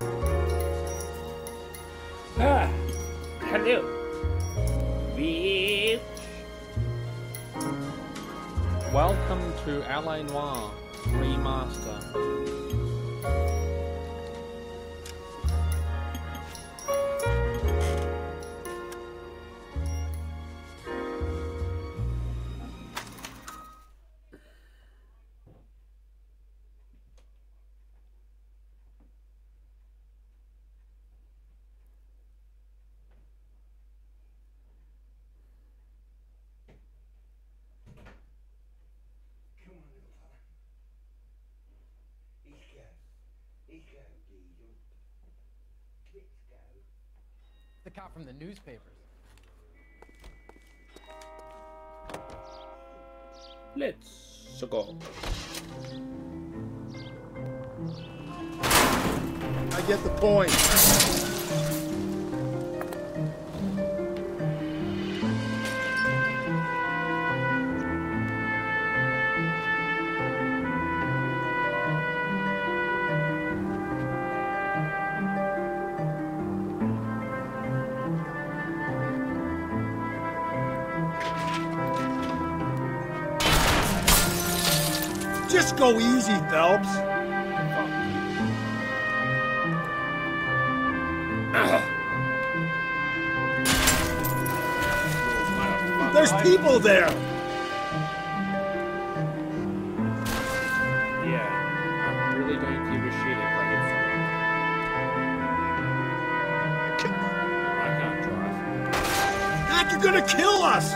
Ah, hello, bitch. Welcome to L.A Noire Remaster. The cop from the newspapers. Let's go. I get the point. Just go easy, Phelps. There's people there. Yeah, I really don't give a shit if I hit someone. I can't drive. God, you're gonna kill us.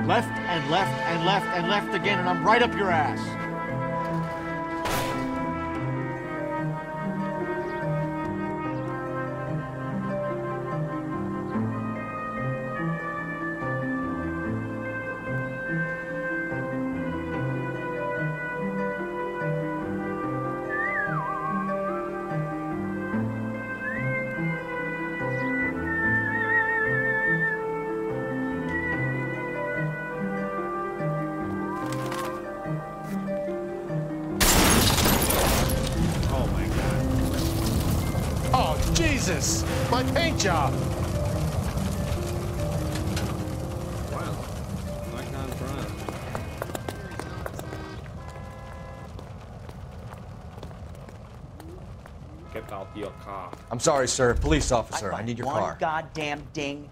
Left and left and left and left again, and I'm right up your ass. Oh, Jesus! My paint job! Wow, I can't drive. Get out your car. I'm sorry, sir. Police officer, I need your one car. goddamn ding.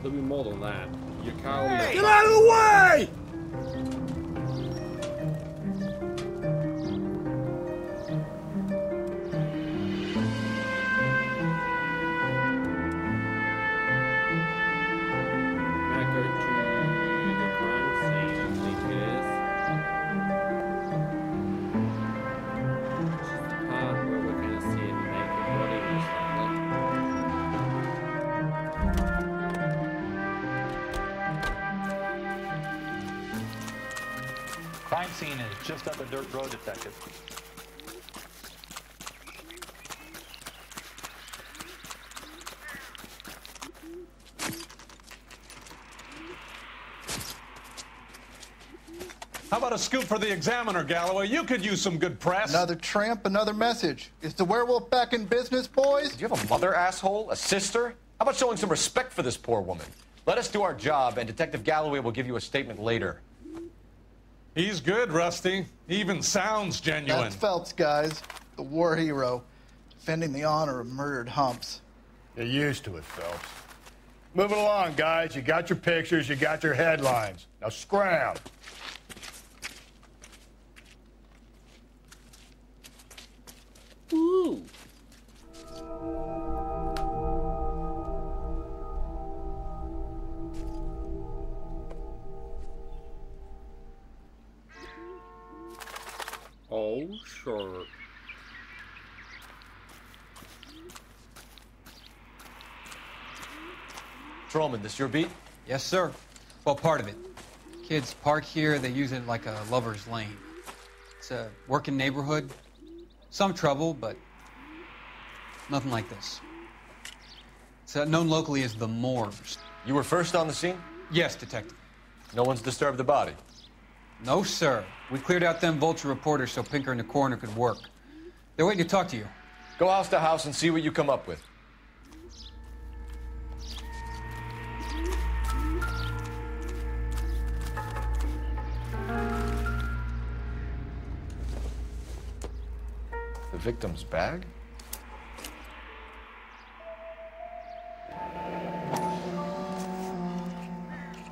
There'll be more than that. Your car will Get out of the way! now go to the crime scene, I think it is. This is the part where we're gonna see a naked body most likely. Crime scene is just up a dirt road, detective. How about a scoop for the Examiner, Galloway? You could use some good press. Another tramp, another message. Is the werewolf back in business, boys? Do you have a mother, asshole? A sister? How about showing some respect for this poor woman? Let us do our job, and Detective Galloway will give you a statement later. He's good, Rusty. He even sounds genuine. That's Phelps, guys. The war hero. Defending the honor of murdered humps. You're used to it, Phelps. Moving along, guys. You got your pictures, you got your headlines. Now scram. Ooh. Oh, sure. Trollman, this your beat? Yes, sir. Well, part of it. Kids park here, they use it like a lover's lane. It's a working neighborhood. Some trouble, but nothing like this. It's known locally as the Moors. You were first on the scene? Yes, detective. No one's disturbed the body? No, sir. We cleared out them vulture reporters so Pinker and the coroner could work. They're waiting to talk to you. Go house to house and see what you come up with. The victim's bag?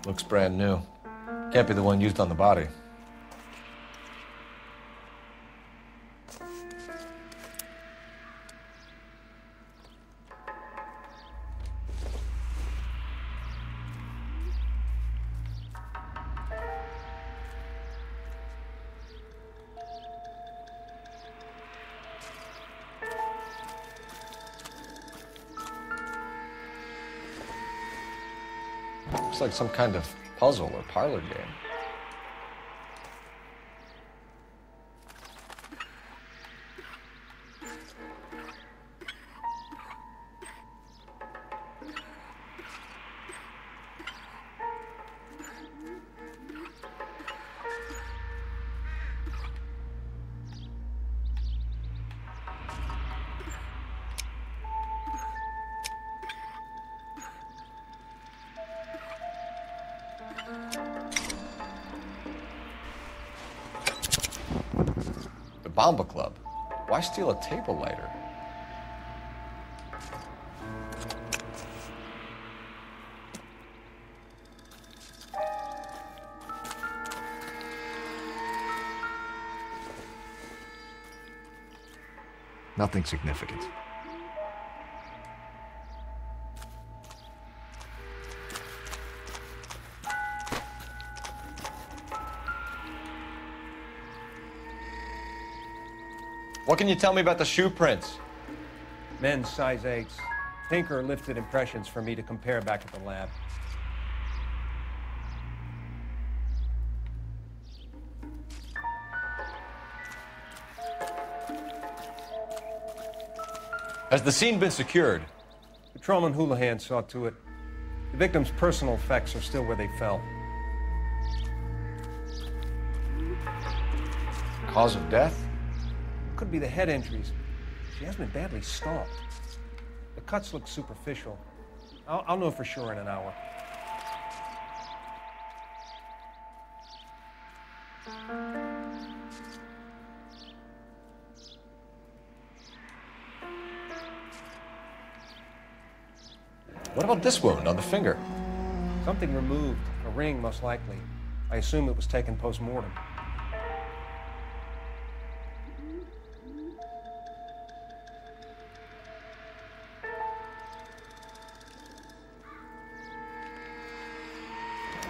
Looks brand new. Can't be the one used on the body. Looks like some kind of puzzle or parlor game. Bomba Club. Why steal a table lighter? Nothing significant. What can you tell me about the shoe prints? Men's size 8s. Tinker lifted impressions for me to compare back at the lab. Has the scene been secured? Patrolman Houlihan saw to it. The victim's personal effects are still where they fell. Cause of death? Could be the head injuries. She has been badly stalked. The cuts look superficial. I'll know for sure in an hour. What about this wound on the finger? Something removed. A ring, most likely. I assume it was taken post-mortem.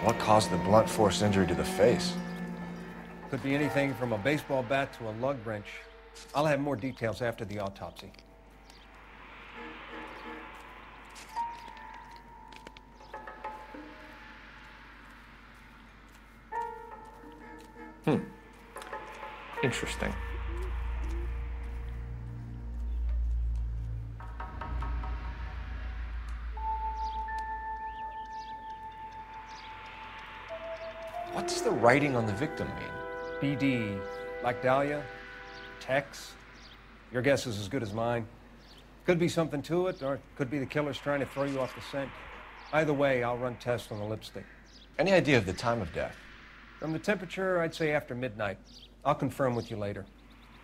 What caused the blunt force injury to the face? Could be anything from a baseball bat to a lug wrench. I'll have more details after the autopsy. Interesting. What does the writing on the victim mean? BD, like Dahlia, Tex. Your guess is as good as mine. Could be something to it, or it could be the killer's trying to throw you off the scent. Either way, I'll run tests on the lipstick. Any idea of the time of death? From the temperature, I'd say after midnight. I'll confirm with you later.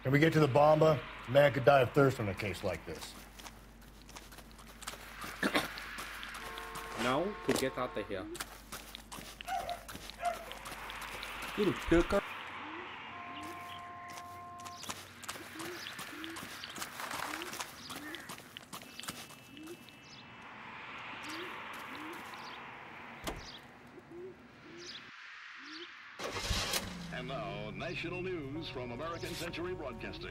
Can we get to the bomba? A man could die of thirst in a case like this. Now to get out of here. Little pilker. And now, national news from American Century Broadcasting.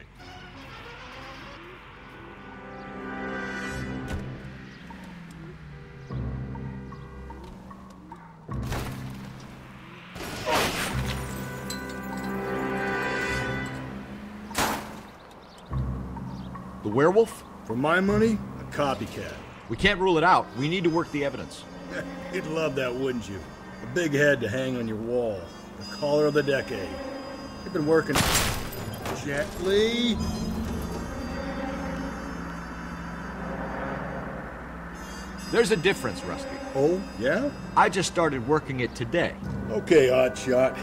The werewolf? For my money, a copycat. We can't rule it out. We need to work the evidence. You'd love that, wouldn't you? A big head to hang on your wall. The caller of the decade. You've been working gently. There's a difference, Rusty. Oh, yeah? I just started working it today. Okay, Oddshot.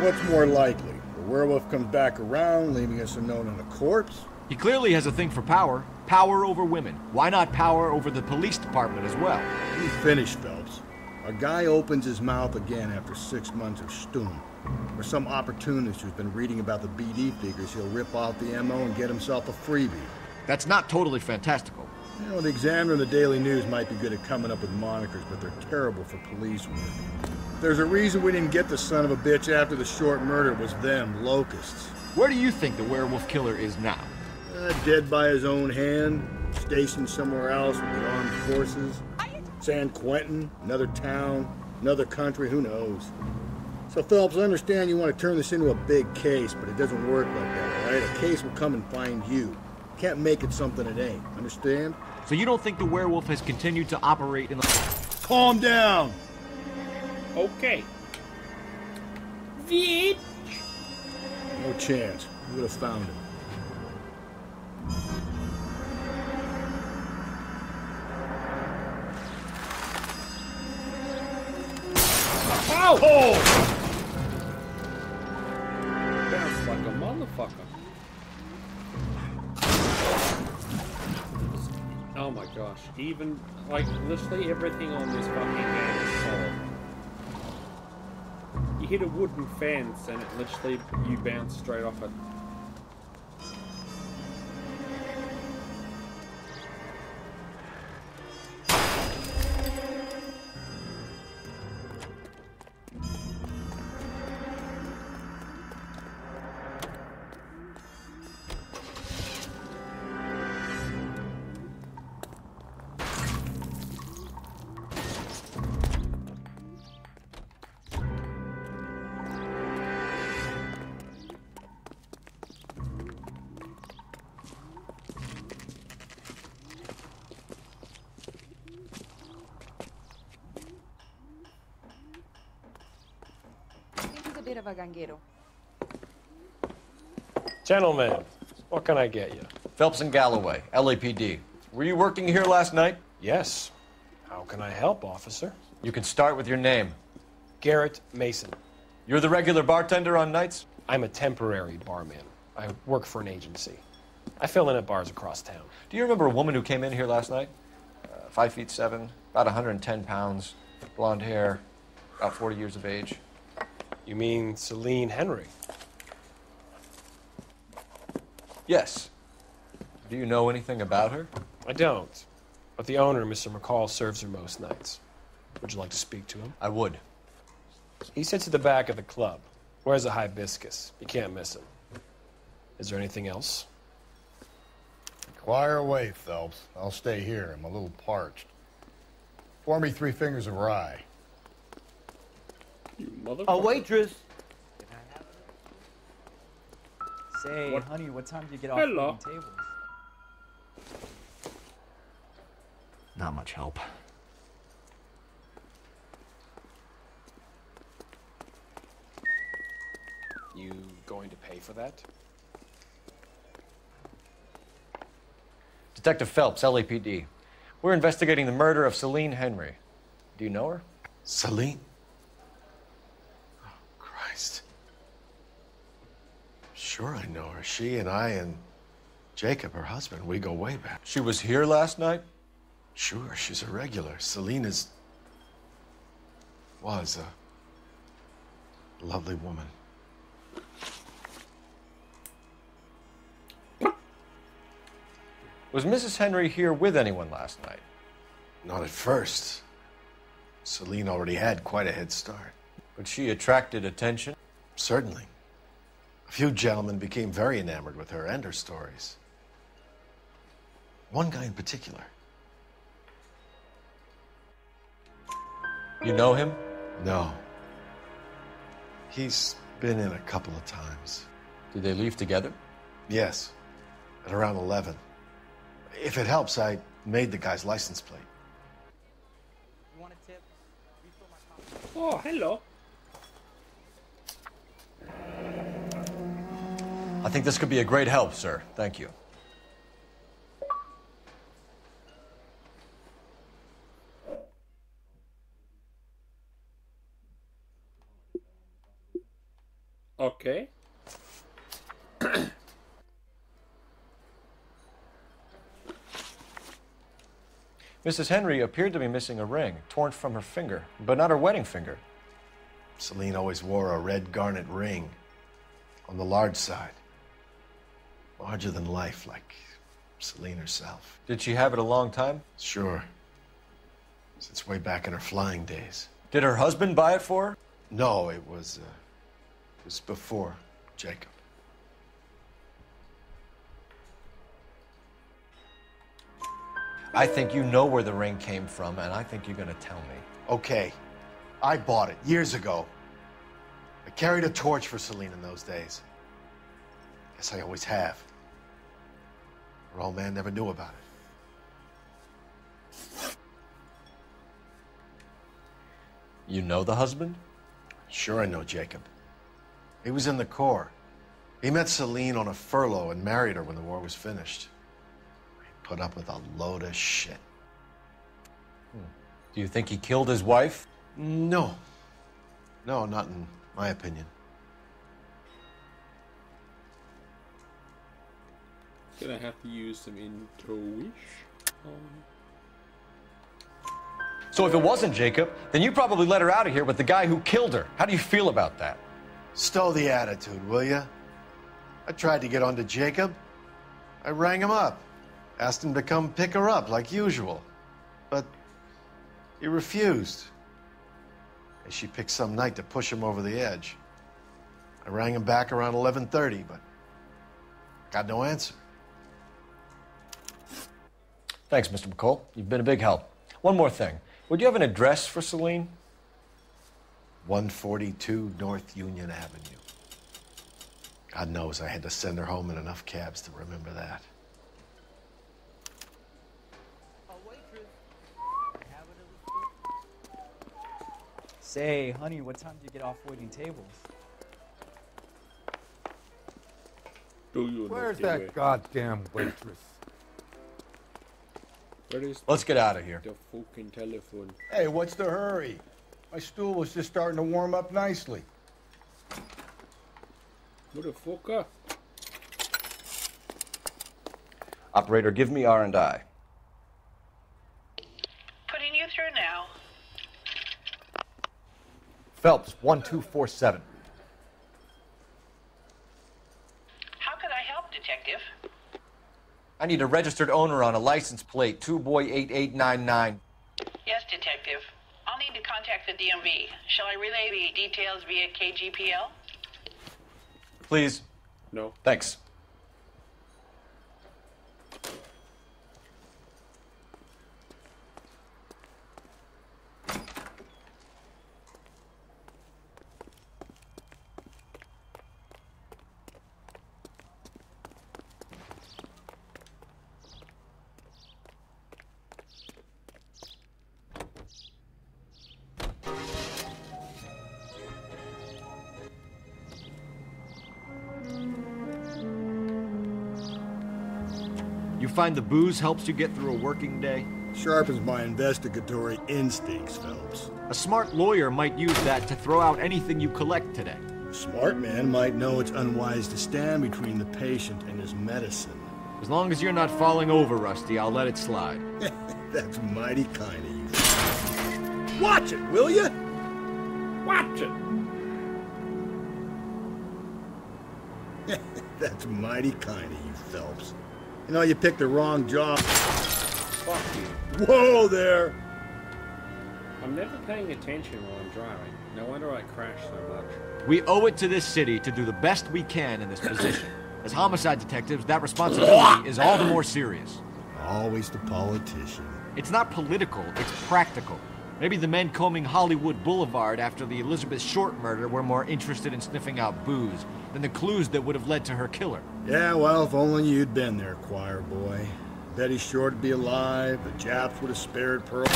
What's more likely? The werewolf comes back around, leaving us unknown in a corpse? He clearly has a thing for power. Power over women. Why not power over the police department as well? You finished, Phelps. A guy opens his mouth again after 6 months of stewing. Or some opportunist who's been reading about the BD figures he'll rip off the MO and get himself a freebie. That's not totally fantastical. You know, the Examiner and the Daily News might be good at coming up with monikers, but they're terrible for police work. There's a reason we didn't get the son of a bitch after the short murder. It was them, locusts. Where do you think the werewolf killer is now? Dead by his own hand, stationed somewhere else with the armed forces. San Quentin, another town, another country, who knows? So, Phelps, I understand you want to turn this into a big case, but it doesn't work like that, all right? A case will come and find you. Can't make it something it ain't, understand? So you don't think the werewolf has continued to operate in the... Calm down! Okay. Bitch! No chance. We would have found him. Ow! Oh! Bounce like a motherfucker. Oh my gosh. Even, like, literally everything on this fucking game is solid. You hit a wooden fence and it literally, you bounce straight off it. Bit of a ganguero. Gentlemen, what can I get you? Phelps and Galloway, LAPD. Were you working here last night? Yes. How can I help, officer? You can start with your name. Garrett Mason. You're the regular bartender on nights? I'm a temporary barman. I work for an agency. I fill in at bars across town. Do you remember a woman who came in here last night? 5'7", about 110 pounds, blonde hair, about 40 years of age. You mean Celine Henry? Yes. Do you know anything about her? I don't. But the owner, Mr. McCall, serves her most nights. Would you like to speak to him? I would. He sits at the back of the club. Wears a hibiscus. You can't miss him. Is there anything else? Inquire away, Phelps. I'll stay here. I'm a little parched. Pour me 3 fingers of rye. You motherfucker. A waitress. Say, What? honey, what time do you get off Hello. cleaning tables? Not much help. You going to pay for that? Detective Phelps, LAPD. We're investigating the murder of Celine Henry. Do you know her? Celine? Oh, Christ. Sure I know her. She and I and Jacob, her husband, we go way back. She was here last night? Sure, she's a regular. Celine was a lovely woman. Was Mrs. Henry here with anyone last night? Not at first. Celine already had quite a head start. But she attracted attention? Certainly. A few gentlemen became very enamored with her and her stories. One guy in particular. You know him? No. He's been in a couple of times. Did they leave together? Yes. At around 11. If it helps, I made the guy's license plate. You want a tip? Refill my coffee. Oh, hello. I think this could be a great help, sir. Thank you. Okay. Mrs. Henry appeared to be missing a ring, torn from her finger, but not her wedding finger. Celine always wore a red garnet ring on the large side. Larger than life, like Celine herself. Did she have it a long time? Sure. Since way back in her flying days. Did her husband buy it for her? No, it was before Jacob. I think you know where the ring came from, and I think you're gonna tell me. Okay. I bought it years ago. I carried a torch for Celine in those days. Guess I always have. Her old man never knew about it. You know the husband? Sure I know Jacob. He was in the Corps. He met Celine on a furlough and married her when the war was finished. He put up with a load of shit. Do you think he killed his wife? No. No, not in my opinion. Gonna have to use some intuition. So if it wasn't Jacob, then you probably let her out of here with the guy who killed her. How do you feel about that? Stow the attitude, will ya? I tried to get onto Jacob. I rang him up. Asked him to come pick her up, like usual. But he refused. And she picked some night to push him over the edge. I rang him back around 11:30, but got no answer. Thanks, Mr. McCall. You've been a big help. One more thing. Would you have an address for Celine? 142 North Union Avenue. God knows I had to send her home in enough cabs to remember that. Say, honey, what time do you get off waiting tables? Where's that goddamn waitress? Let's get out of here. The fucking telephone. Hey, what's the hurry? My stool was just starting to warm up nicely. Motherfucker. Operator, give me R&I. Putting you through now. Phelps, 1247. How could I help, Detective? I need a registered owner on a license plate, 2boy8899. Yes, Detective. I'll need to contact the DMV. Shall I relay the details via KGPL? Please. No. Thanks. You find the booze helps you get through a working day? Sharpens my investigatory instincts, Phelps. A smart lawyer might use that to throw out anything you collect today. A smart man might know it's unwise to stand between the patient and his medicine. As long as you're not falling over, Rusty, I'll let it slide. That's mighty kind of you. Watch it, will ya? Watch it. That's mighty kind of you, Phelps. You know, you picked the wrong job. Fuck you. Whoa there! I'm never paying attention while I'm driving. No wonder I crash so much. We owe it to this city to do the best we can in this position. As homicide detectives, that responsibility is all the more serious. Always the politician. It's not political, it's practical. Maybe the men combing Hollywood Boulevard after the Elizabeth Short murder were more interested in sniffing out booze than the clues that would have led to her killer. Yeah, well, if only you'd been there, choir boy. Betty Short would be alive, the Japs would have spared Pearl.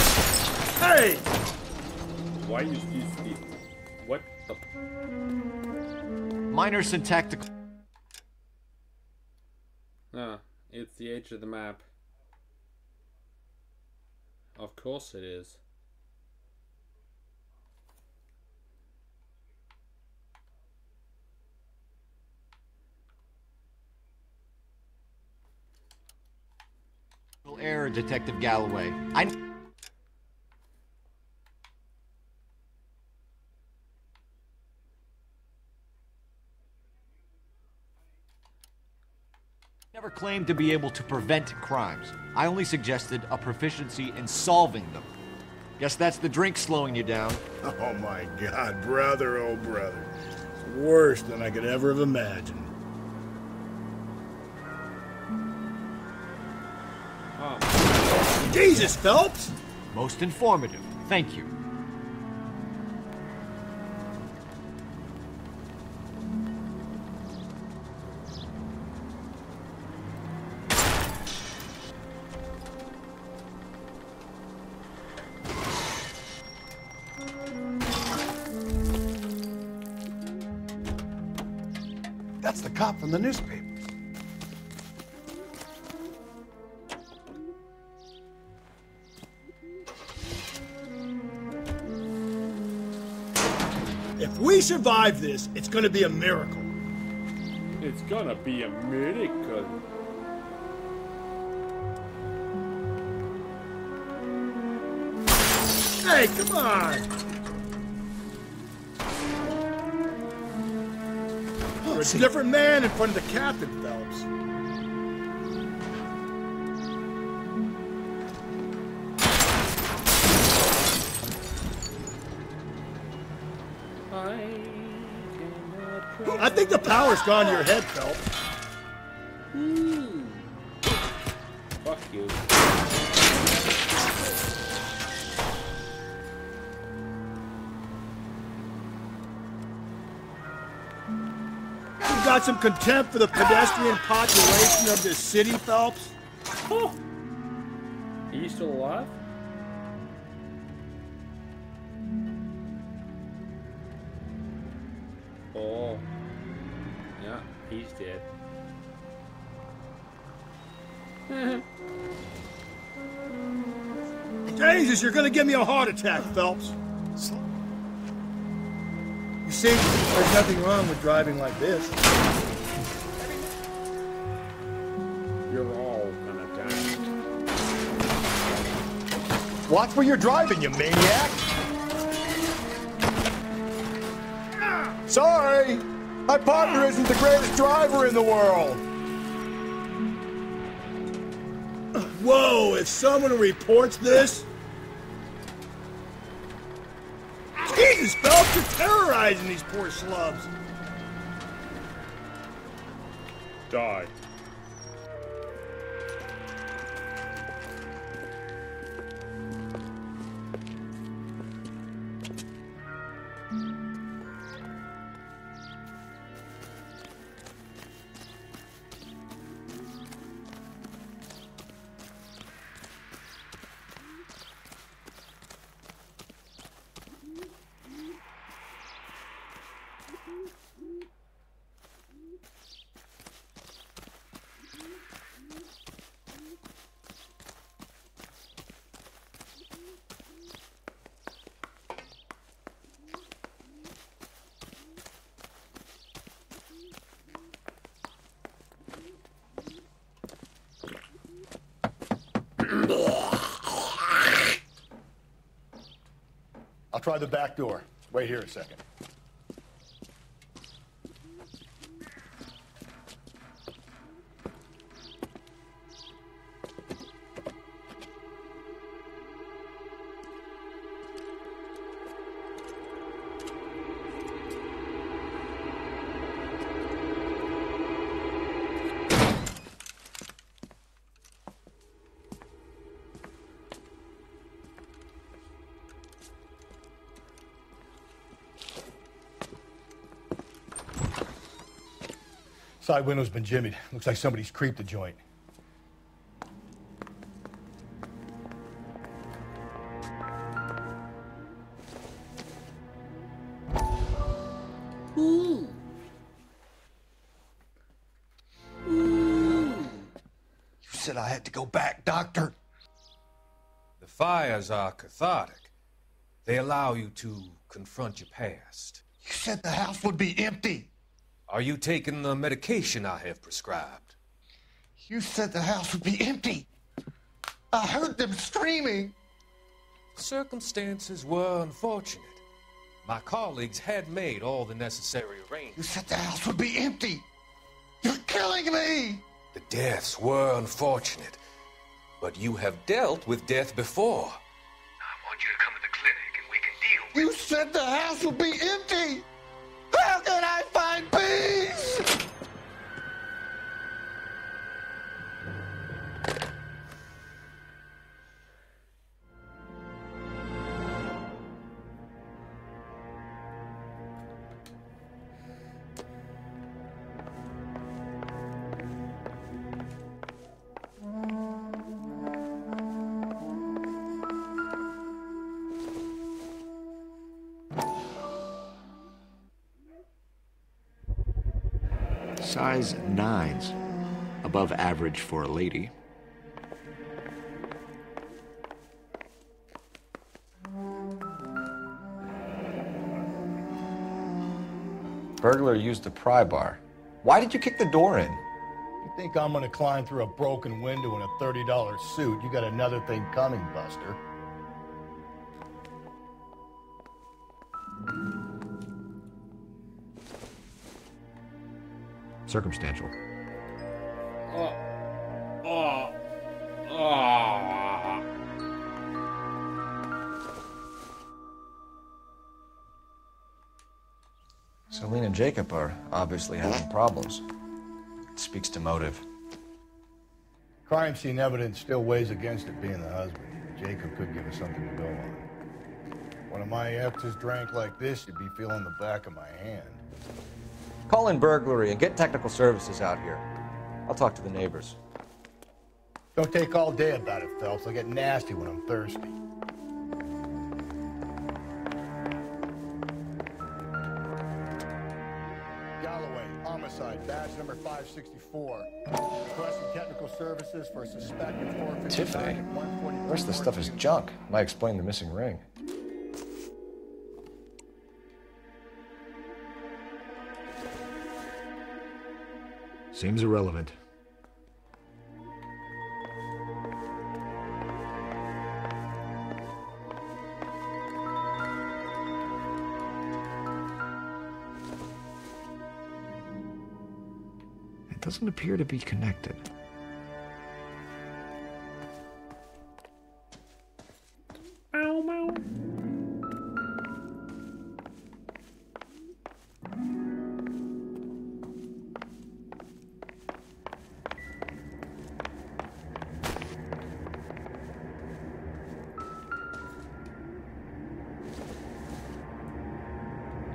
Hey! Why is this? What the? Minor syntactical. Ah, it's the edge of the map. Of course it is. Error, Detective Galloway. I never claimed to be able to prevent crimes. I only suggested a proficiency in solving them. Guess that's the drink slowing you down. Oh my God, brother, oh brother. It's worse than I could ever have imagined. Jesus, Phelps! Most informative. Thank you. That's the cop from the newspaper. If we survive this, it's gonna be a miracle. It's gonna be a miracle. Hey, come on! You're a different man in front of the captain, Phelps. I think the power's gone to your head, Phelps. Fuck you. You've got some contempt for the pedestrian population of this city, Phelps? Oh. Are you still alive? Oh. Yeah, he's dead. Jesus, you're gonna give me a heart attack, Phelps. You see, there's nothing wrong with driving like this. You're all gonna die. Watch where you're driving, you maniac! Sorry! My partner isn't the greatest driver in the world! Whoa, if someone reports this... Jesus, Phelps, you're terrorizing these poor slubs. Die. I'll try the back door. Wait here a second. Side window's been jimmied. Looks like somebody's creeped the joint. Ooh. Ooh. You said I had to go back, Doctor. The fires are cathartic. They allow you to confront your past. You said the house would be empty. Are you taking the medication I have prescribed? You said the house would be empty. I heard them screaming. Circumstances were unfortunate. My colleagues had made all the necessary arrangements. You said the house would be empty. You're killing me. The deaths were unfortunate, but you have dealt with death before. I want you to come to the clinic and we can deal with You said the house would be empty. How can I find peace? Size 9s. Above average for a lady. Burglar used the pry bar. Why did you kick the door in? You think I'm gonna climb through a broken window in a $30 suit? You got another thing coming, Buster. Circumstantial. Celine and Jacob are obviously having problems. It speaks to motive. Crime scene evidence still weighs against it being the husband. Jacob could give us something to go on. One of my exes drank like this, you'd be feeling the back of my hand. Call in burglary and get technical services out here. I'll talk to the neighbors. Don't take all day about it, Phelps. I get nasty when I'm thirsty. Galloway, homicide, badge number 564. Requesting technical services for a suspected 459 Tiffany? at 144. The rest of the stuff is junk. Might explain the missing ring. Seems irrelevant. It doesn't appear to be connected. Meow, meow.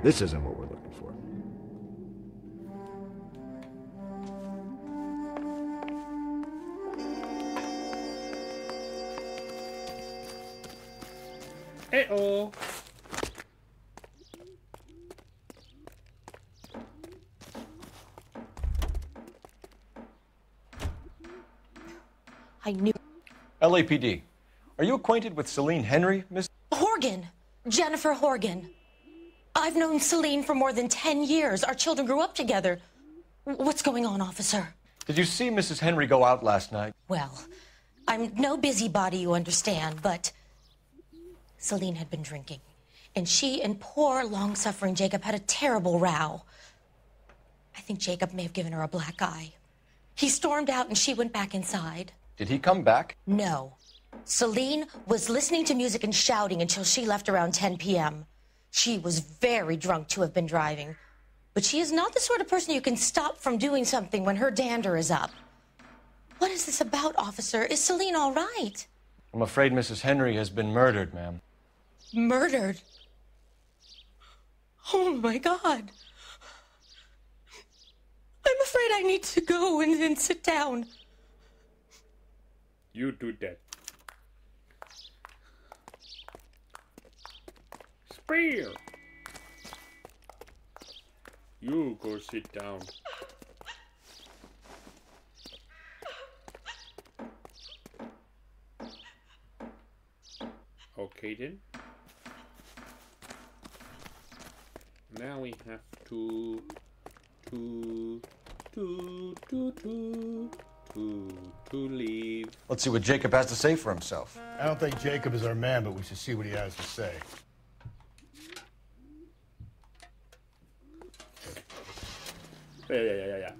This isn't what we're looking for. Uh-oh. I knew. LAPD. Are you acquainted with Celine Henry, Miss? Horgan. Jennifer Horgan. I've known Celine for more than 10 years. Our children grew up together. What's going on, officer? Did you see Mrs. Henry go out last night? Well, I'm no busybody, you understand, but Celine had been drinking. And she and poor, long-suffering Jacob had a terrible row. I think Jacob may have given her a black eye. He stormed out and she went back inside. Did he come back? No. Celine was listening to music and shouting until she left around 10 p.m. She was very drunk to have been driving. But she is not the sort of person you can stop from doing something when her dander is up. What is this about, officer? Is Celine all right? I'm afraid Mrs. Henry has been murdered, ma'am. Murdered? Oh, my God. I'm afraid I need to go and sit down. You do that. Spear! You go sit down. Okay then. Now we have to Ooh, who leave? Let's see what Jacob has to say for himself. I don't think Jacob is our man, but we should see what he has to say. Yeah.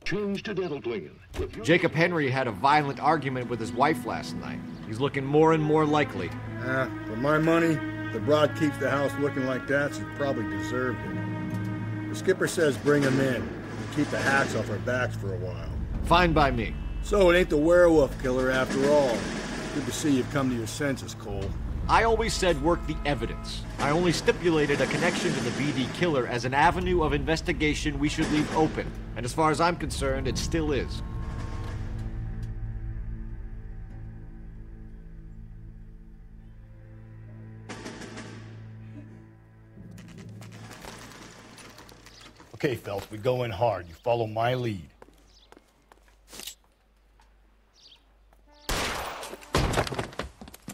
Change to dental clinging. Jacob Henry had a violent argument with his wife last night. He's looking more and more likely. For my money, if the broad keeps the house looking like that, she probably deserved it. The skipper says bring him in and keep the hacks off our backs for a while. Fine by me. So it ain't the werewolf killer after all. Good to see you've come to your senses, Cole. I always said work the evidence. I only stipulated a connection to the BD killer as an avenue of investigation we should leave open. And as far as I'm concerned, it still is. Okay, Phelps, we go in hard. You follow my lead.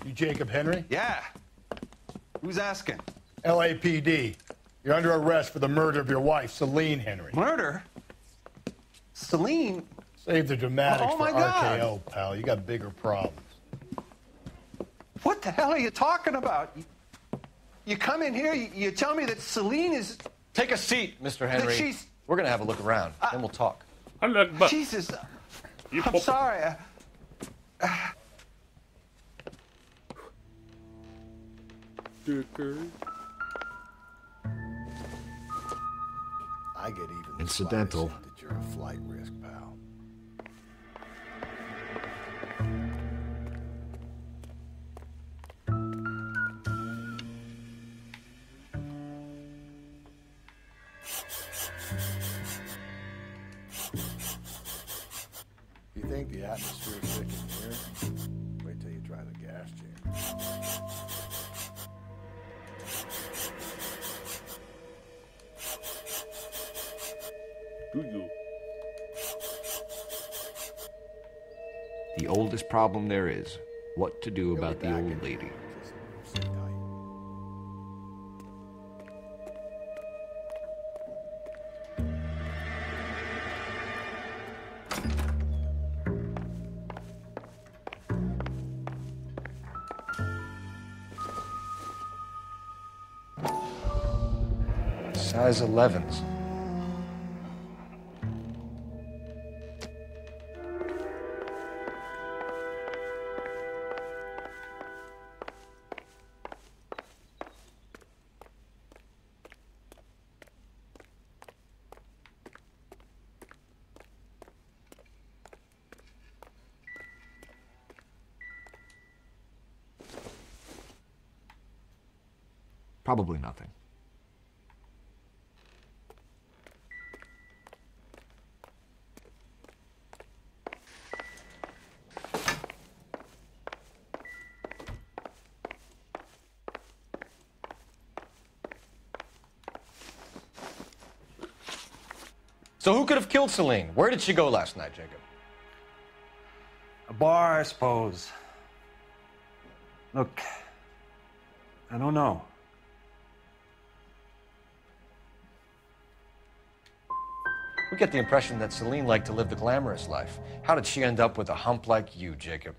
You Jacob Henry? Yeah. Who's asking? LAPD. You're under arrest for the murder of your wife, Celine Henry. Murder? Celine? Save the dramatics Oh, for my God. RKO, pal. You got bigger problems. What the hell are you talking about? You come in here, you tell me that Celine is... Take a seat, Mr. Henry. she's- We're gonna have a look around, then we'll talk. Jesus. I'm sorry. I get even the Incidental. slightest hint that you're a flight risk, pal. You think the atmosphere's thick in here? Wait till you try the gas chamber. Do you? The oldest problem there is, what to do about the old lady. Sit tight. Size 11s. Probably nothing. So who could have killed Celine? Where did she go last night, Jacob? A bar, I suppose. Look, I don't know. We get the impression that Celine liked to live the glamorous life. How did she end up with a hump like you, Jacob?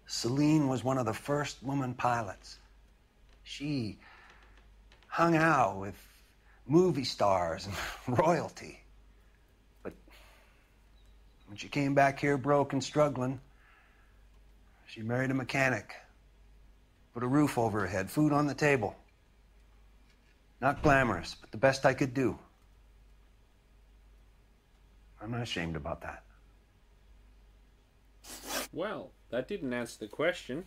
Celine was one of the first woman pilots. She hung out with movie stars and royalty. But when she came back here broke and struggling, she married a mechanic. Put a roof over her head, food on the table. Not glamorous, but the best I could do. I'm not ashamed about that. Well, that didn't answer the question.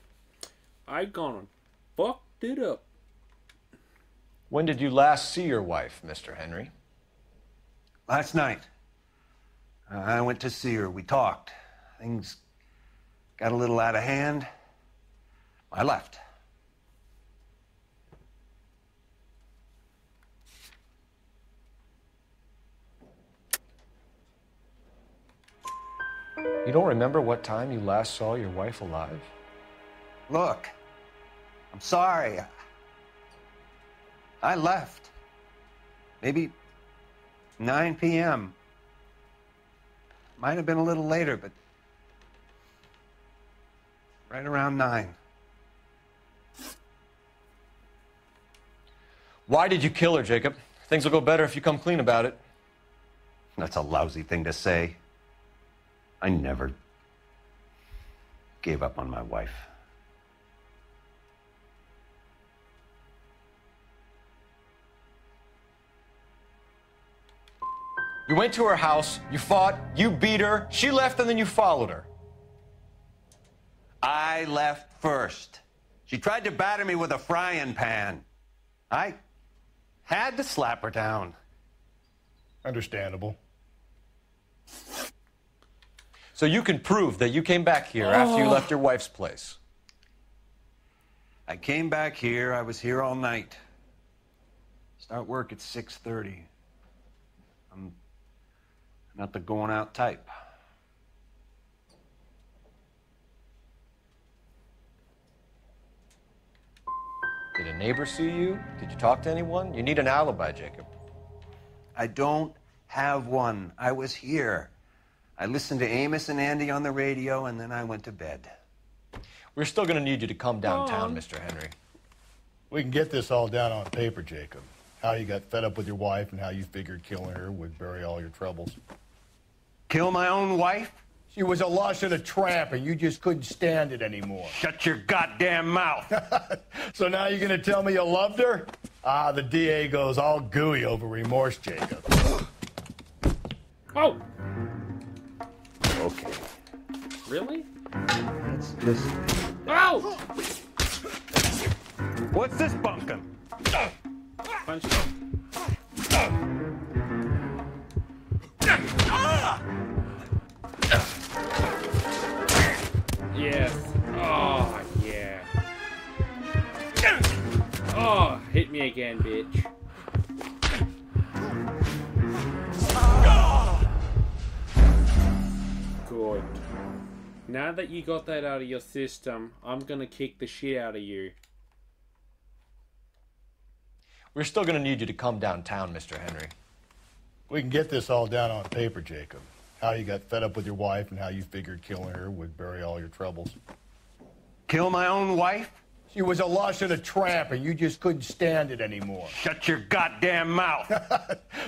I gone and fucked it up. When did you last see your wife, Mr. Henry? Last night. I went to see her. We talked. Things got a little out of hand. I left. You don't remember what time you last saw your wife alive? Look, I'm sorry. I left. Maybe 9 p.m. Might have been a little later, but right around 9. Why did you kill her, Jacob? Things will go better if you come clean about it. That's a lousy thing to say. I never gave up on my wife. You went to her house, you fought, you beat her, she left, and then you followed her. I left first. She tried to batter me with a frying pan. I had to slap her down. Understandable. So you can prove that you came back here after you left your wife's place. I came back here. I was here all night. Start work at 6:30. I'm not the going out type. Did a neighbor see you? Did you talk to anyone? You need an alibi, Jacob. I don't have one. I was here. I listened to Amos and Andy on the radio, and then I went to bed. We're still going to need you to come downtown, Mr. Henry. We can get this all down on paper, Jacob. How you got fed up with your wife and how you figured killing her would bury all your troubles. Kill my own wife? She was a lush and a tramp, and you just couldn't stand it anymore. Shut your goddamn mouth. So now you're going to tell me you loved her? Ah, the DA goes all gooey over remorse, Jacob. Oh! Okay. Really? Let's listen. Oh! What's this bunkin'? Punch. Yes. Oh, yeah. Oh, hit me again, bitch. Good. Now that you got that out of your system, I'm gonna kick the shit out of you. We're still going to need you to come downtown, Mr. Henry. We can get this all down on paper, Jacob. How you got fed up with your wife and how you figured killing her would bury all your troubles. Kill my own wife? She was a lush and a tramp, and you just couldn't stand it anymore. Shut your goddamn mouth.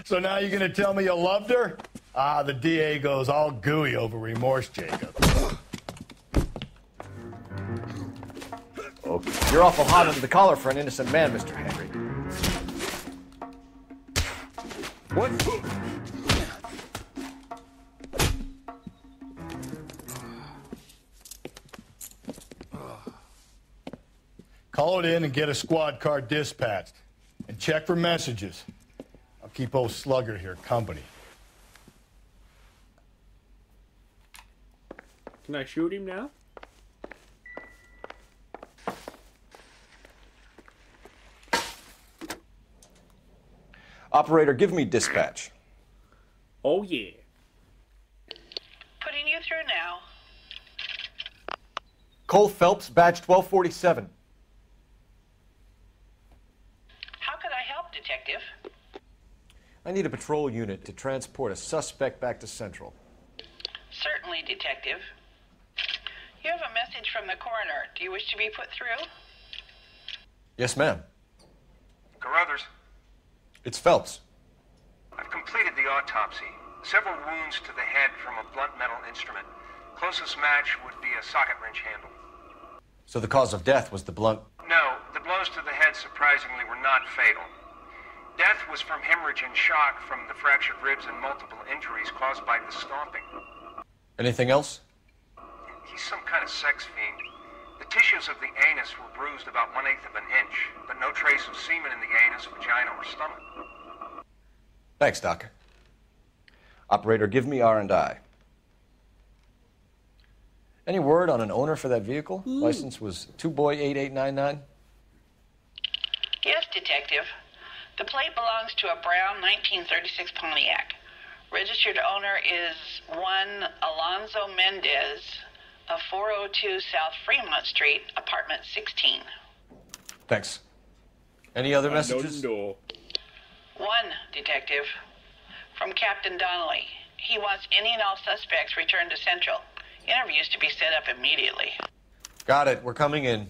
So now you're going to tell me you loved her? Ah, the DA goes all gooey over remorse, Jacob. Okay. You're awful hot under the collar for an innocent man, Mr. Henry. What? Call it in and get a squad car dispatched. And check for messages. I'll keep old Slugger here company. Can I shoot him now? Operator, give me dispatch. Oh, yeah. Putting you through now. Cole Phelps, badge 1247. How could I help, Detective? I need a patrol unit to transport a suspect back to Central. Certainly, Detective. You have a message from the coroner. Do you wish to be put through? Yes, ma'am. Carruthers, It's Phelps. I've completed the autopsy. Several wounds to the head from a blunt metal instrument. Closest match would be a socket wrench handle. So the cause of death was the blunt... No, the blows to the head surprisingly were not fatal. Death was from hemorrhage and shock from the fractured ribs and multiple injuries caused by the stomping. Anything else? He's some kind of sex fiend. The tissues of the anus were bruised about 1/8 of an inch, but no trace of semen in the anus, vagina, or stomach. Thanks, Doc. Operator, give me R&I. Any word on an owner for that vehicle? License was 2boy8899. Yes, Detective. The plate belongs to a brown 1936 Pontiac. Registered owner is one Alonzo Mendez of 402 South Fremont Street, apartment 16. Thanks. Any other messages? No. One, Detective. From Captain Donnelly. He wants any and all suspects returned to Central. Interviews to be set up immediately. Got it. We're coming in.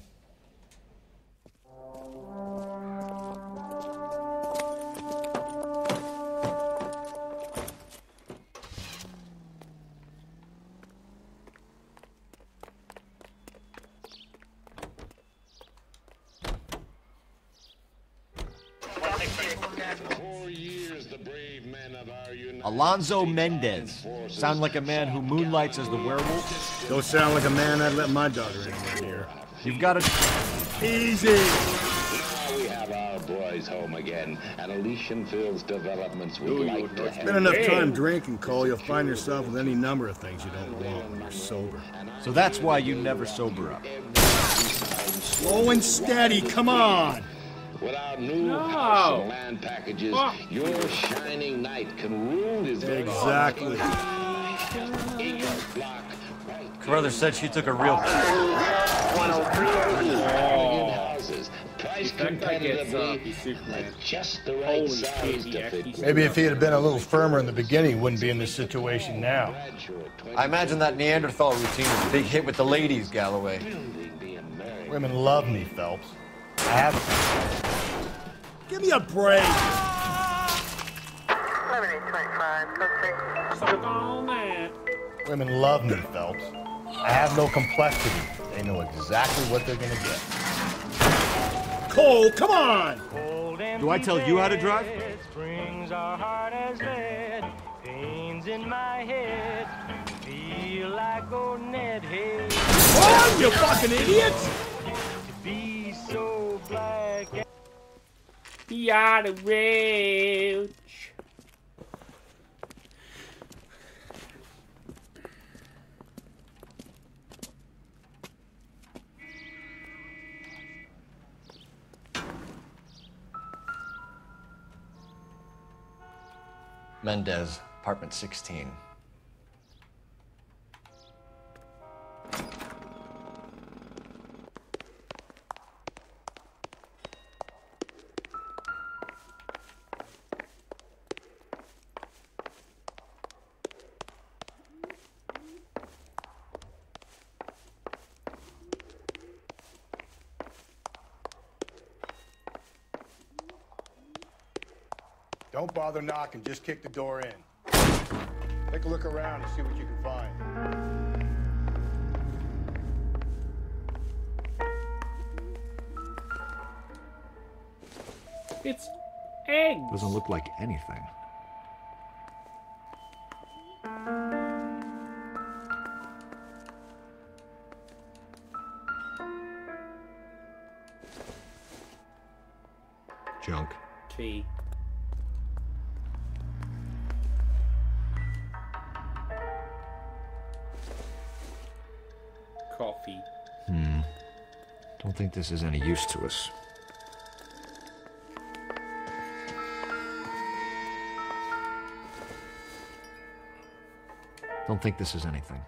Alonzo Mendez. Sound like a man who moonlights as the werewolf? Don't sound like a man I'd let my daughter anywhere near. You've got to... Easy! Now we have our boys home again, and Elysian Fields Developments would like to have... Spend enough time drinking, Cole, you'll find yourself with any number of things you don't want when you're sober. So that's why you never sober up. Slow and steady, come on! With our new house and land packages, your shining knight can rule his Exactly. Carruthers said she took a real... 103 houses, priced competitively, at just the right size to fit. Maybe if he had been a little firmer in the beginning, he wouldn't be in this situation now. I imagine that Neanderthal routine was a big hit with the ladies, Galloway. Women love me, Phelps. I have... Give me a break! 11:25, Women love me, Phelps. I have no complexity. They know exactly what they're gonna get. Cole, come on! Do I tell you how to drive? Springs are hard as lead, pains in my head, feel like old Ned Hay. Run, you fucking idiot! To be so black. Be out of reach. Mendez, apartment 16. Don't bother knocking, just kick the door in. Take a look around and see what you can find. It's eggs. Doesn't look like anything. Junk. Tea. Coffee. Don't think this is any use to us. Don't think this is anything.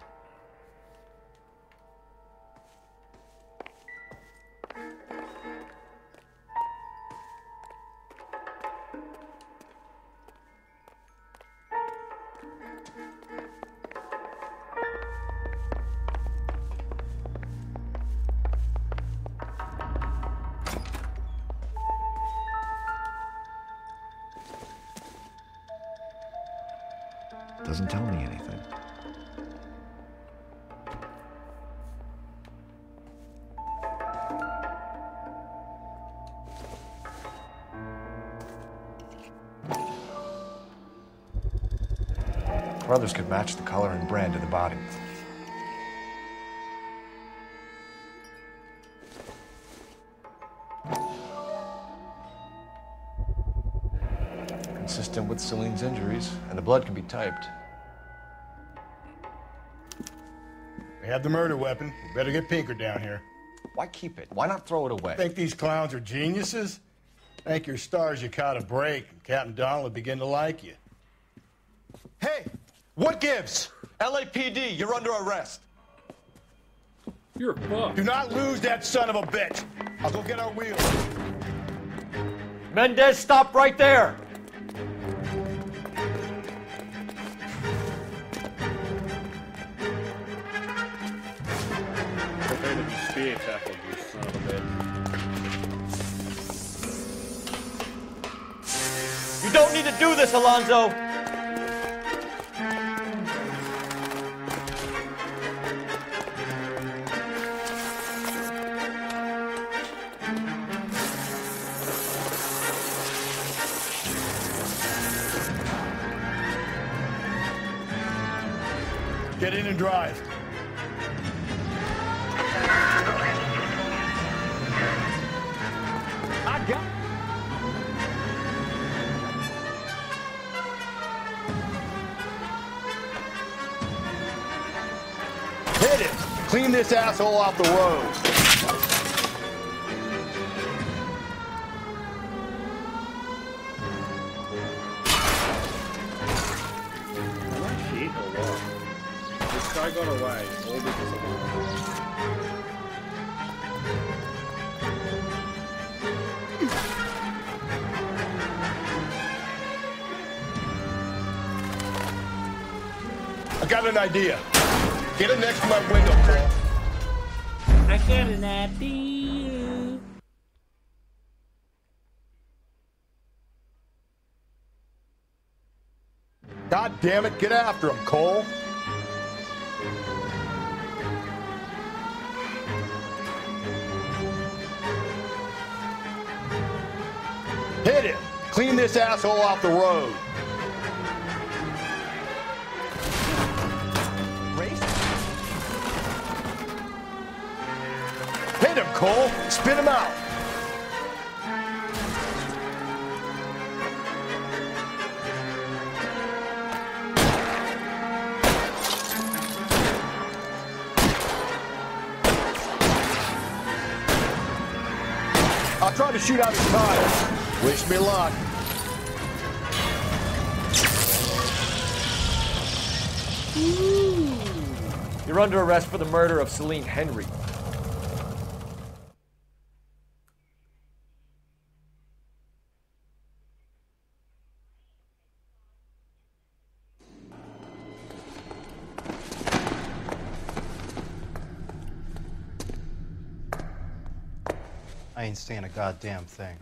Doesn't tell me anything. Brothers could match the color and brand of the body. Consistent with Celine's injuries, and the blood can be typed. We have the murder weapon. We better get Pinker down here. Why keep it? Why not throw it away? Think these clowns are geniuses? Thank your stars you caught a break, and Captain Donald will begin to like you. Hey! What gives? LAPD, you're under arrest. You're fucked. Do not lose that son of a bitch. I'll go get our wheels. Mendez, stop right there! spear tackled, you son of a bitch. You don't need to do this, Alonzo! Get in and drive. I got. Hit it! Clean this asshole off the road. Shit or what? This guy got away, all because of him. I got an idea. Get it next to my window, Paul. I got an idea. God damn it, get after him, Cole. Hit it! Clean this asshole off the road. Hit him, Cole! Spit him out! I'll try to shoot out his tires. Wish me luck. You're under arrest for the murder of Celine Henry. I ain't seeing a goddamn thing.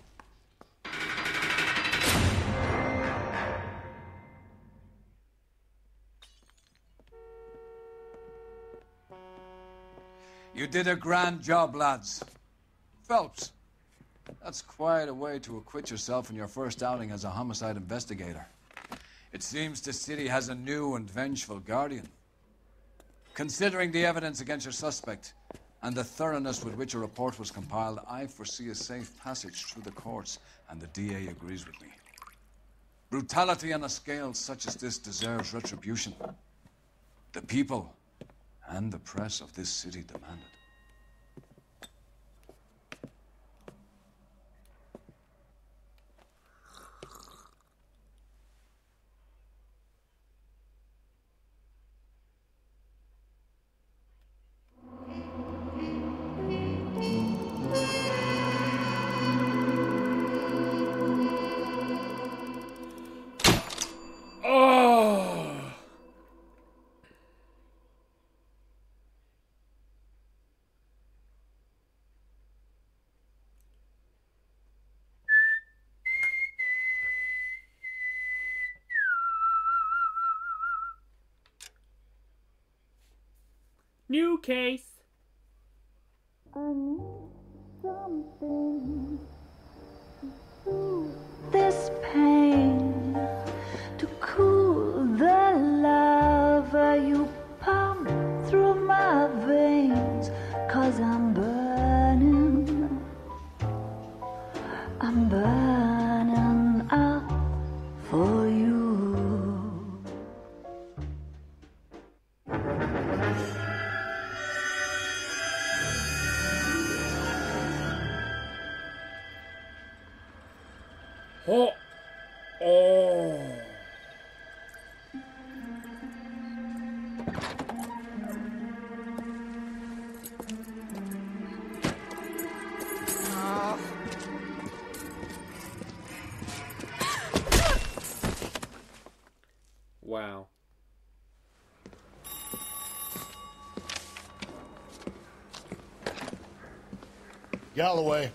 You did a grand job, lads. Phelps, that's quite a way to acquit yourself in your first outing as a homicide investigator. It seems the city has a new and vengeful guardian. Considering the evidence against your suspect and the thoroughness with which a report was compiled, I foresee a safe passage through the courts, and the DA agrees with me. Brutality on a scale such as this deserves retribution. The people and the press of this city demand it. New case. I need something to soothe this pain, to cool the lava you pump through my veins, 'cause I'm burning up for you. Oh. Oh. Wow. Galloway.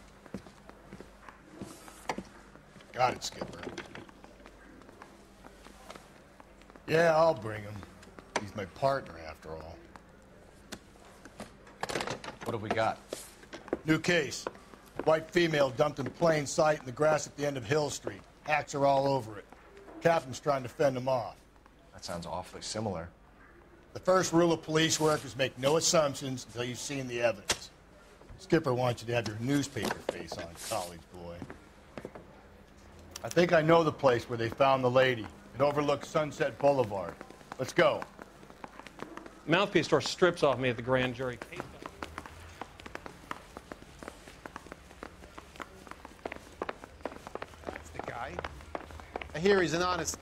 Got it, Skipper. Yeah, I'll bring him. He's my partner, after all. What have we got? New case. White female dumped in plain sight in the grass at the end of Hill Street. Hacks are all over it. Captain's trying to fend them off. That sounds awfully similar. The first rule of police work is make no assumptions until you've seen the evidence. Skipper wants you to have your newspaper face on, college boy. I think I know the place where they found the lady. It overlooks Sunset Boulevard. Let's go. Mouthpiece tore strips off me at the grand jury. That's the guy. I hear he's an honest.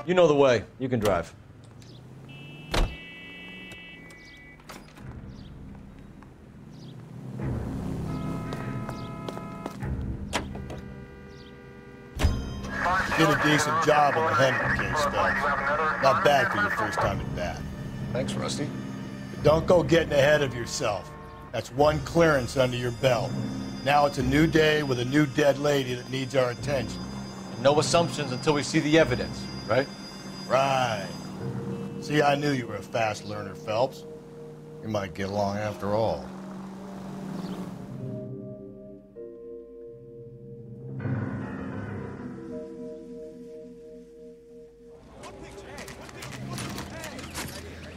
You know the way. You can drive. Did a decent job on the Henry case, Phelps. Not bad for your first time at bat. Thanks, Rusty. But don't go getting ahead of yourself. That's one clearance under your belt. Now it's a new day with a new dead lady that needs our attention. And no assumptions until we see the evidence, right? Right. See, I knew you were a fast learner, Phelps. We might get along after all.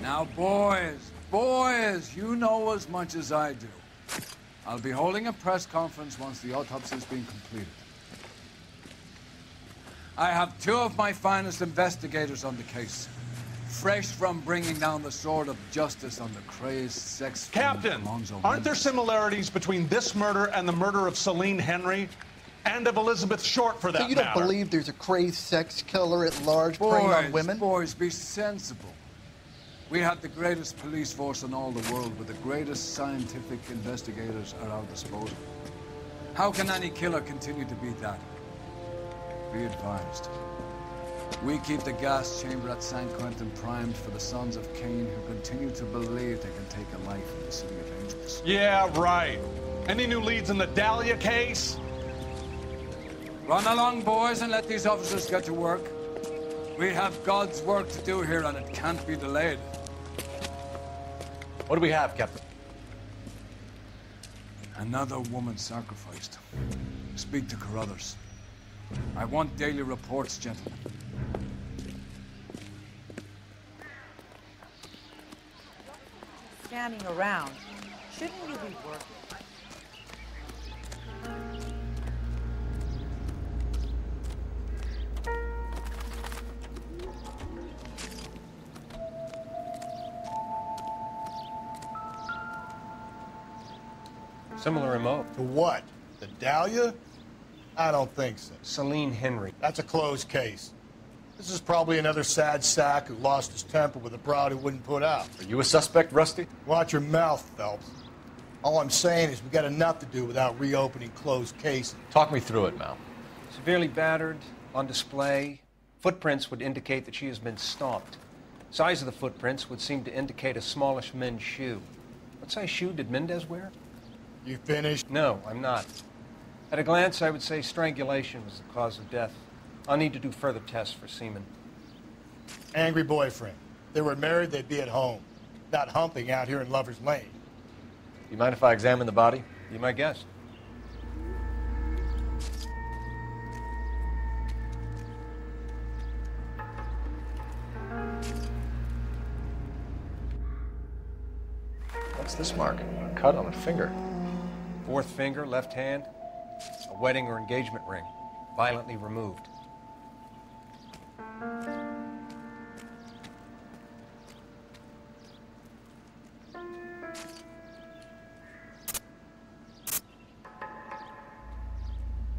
Now, boys, you know as much as I do. I'll be holding a press conference once the autopsy's been completed. I have two of my finest investigators on the case, fresh from bringing down the sword of justice on the crazed sex Captain, aren't there similarities between this murder and the murder of Celine Henry and of Elizabeth Short, for that matter? So you don't believe there's a crazed sex killer at large preying on women? Boys, be sensible. We have the greatest police force in all the world with the greatest scientific investigators at our disposal. How can any killer continue to be that? Be advised. We keep the gas chamber at San Quentin primed for the sons of Cain who continue to believe they can take a life in the City of Angels. Yeah, right. Any new leads in the Dahlia case? Run along, boys, and let these officers get to work. We have God's work to do here, and it can't be delayed. What do we have, Captain? Another woman sacrificed. Speak to Carruthers. I want daily reports, gentlemen. Standing around. Shouldn't you be working? Similar MO. To what? The Dahlia? I don't think so. Celine Henry. That's a closed case. This is probably another sad sack who lost his temper with a broad who wouldn't put out. Are you a suspect, Rusty? Watch your mouth, Phelps. All I'm saying is we got enough to do without reopening closed cases. Talk me through it, Mal. Severely battered, on display. Footprints would indicate that she has been stomped. Size of the footprints would seem to indicate a smallish men's shoe. What size shoe did Mendez wear? You finished? No, I'm not. At a glance, I would say strangulation was the cause of death. I'll need to do further tests for semen. Angry boyfriend. If they were married, they'd be at home, not humping out here in Lover's Lane. You mind if I examine the body? Be my guest. What's this mark? A cut on a finger. Fourth finger, left hand. A wedding or engagement ring. Violently removed.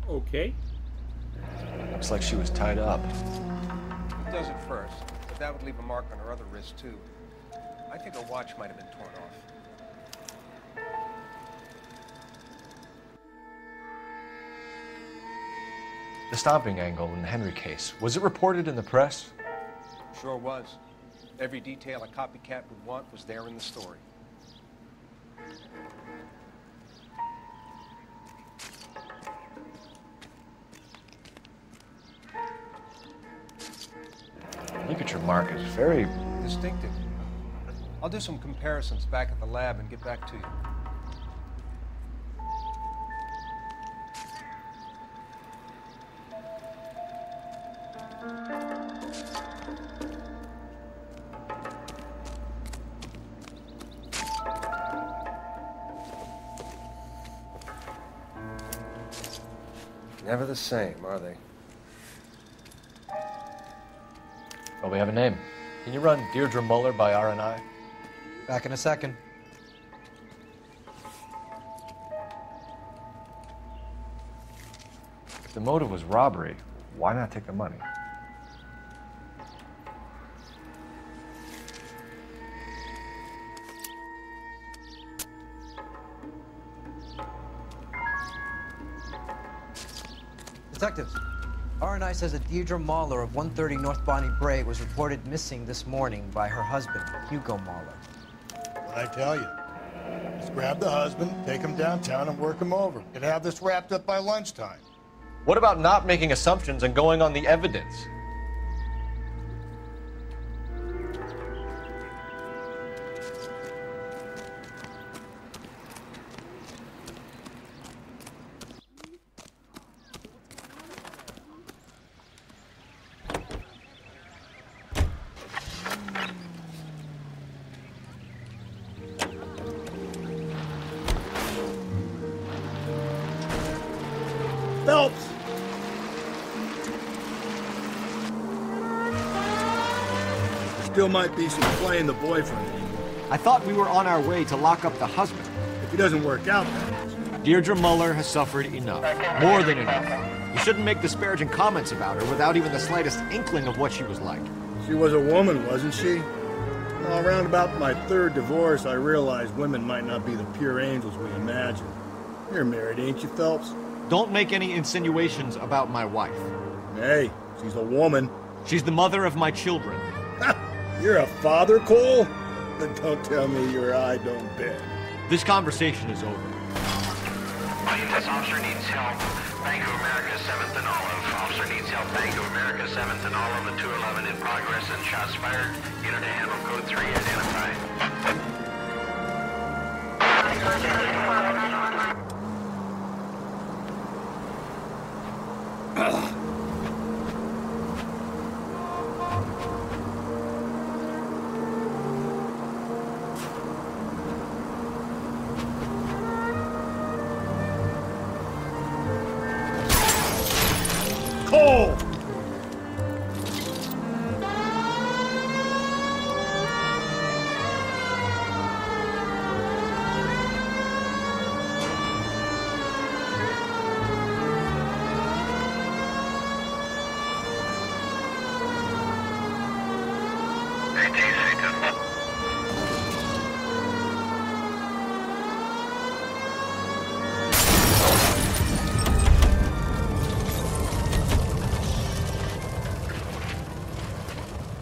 Okay. Looks like she was tied up. It does at first, but that would leave a mark on her other wrist, too. I think her watch might have been torn off. The stomping angle in the Henry case, was it reported in the press? Sure was. Every detail a copycat would want was there in the story. Look at your mark. It's very distinctive. I'll do some comparisons back at the lab and get back to you. Never the same, are they? Well, we have a name. Can you run Deirdre Muller by R&I? Back in a second. If the motive was robbery, why not take the money? Detectives, R&I says that Deirdre Mahler of 130 North Bonnie Brae was reported missing this morning by her husband, Hugo Mahler. What'd I tell you? Just grab the husband, take him downtown, and work him over. Could have this wrapped up by lunchtime. What about not making assumptions and going on the evidence? Phelps! There still might be some playing the boyfriend. I thought we were on our way to lock up the husband. If he doesn't work out, that is. Deirdre Muller has suffered enough. More than enough. You shouldn't make disparaging comments about her without even the slightest inkling of what she was like. She was a woman, wasn't she? Well, around about my third divorce, I realized women might not be the pure angels we imagine. You're married, ain't you, Phelps? Don't make any insinuations about my wife. Hey, she's a woman. She's the mother of my children. You're a father, Cole? Then don't tell me your eye don't bend. This conversation is over. This officer needs help. Bank of America, 7th and Olive. Officer needs help. Bank of America, 7th and Olive, and 211 in progress and shots fired. Unit to handle code 3 identified. Cole!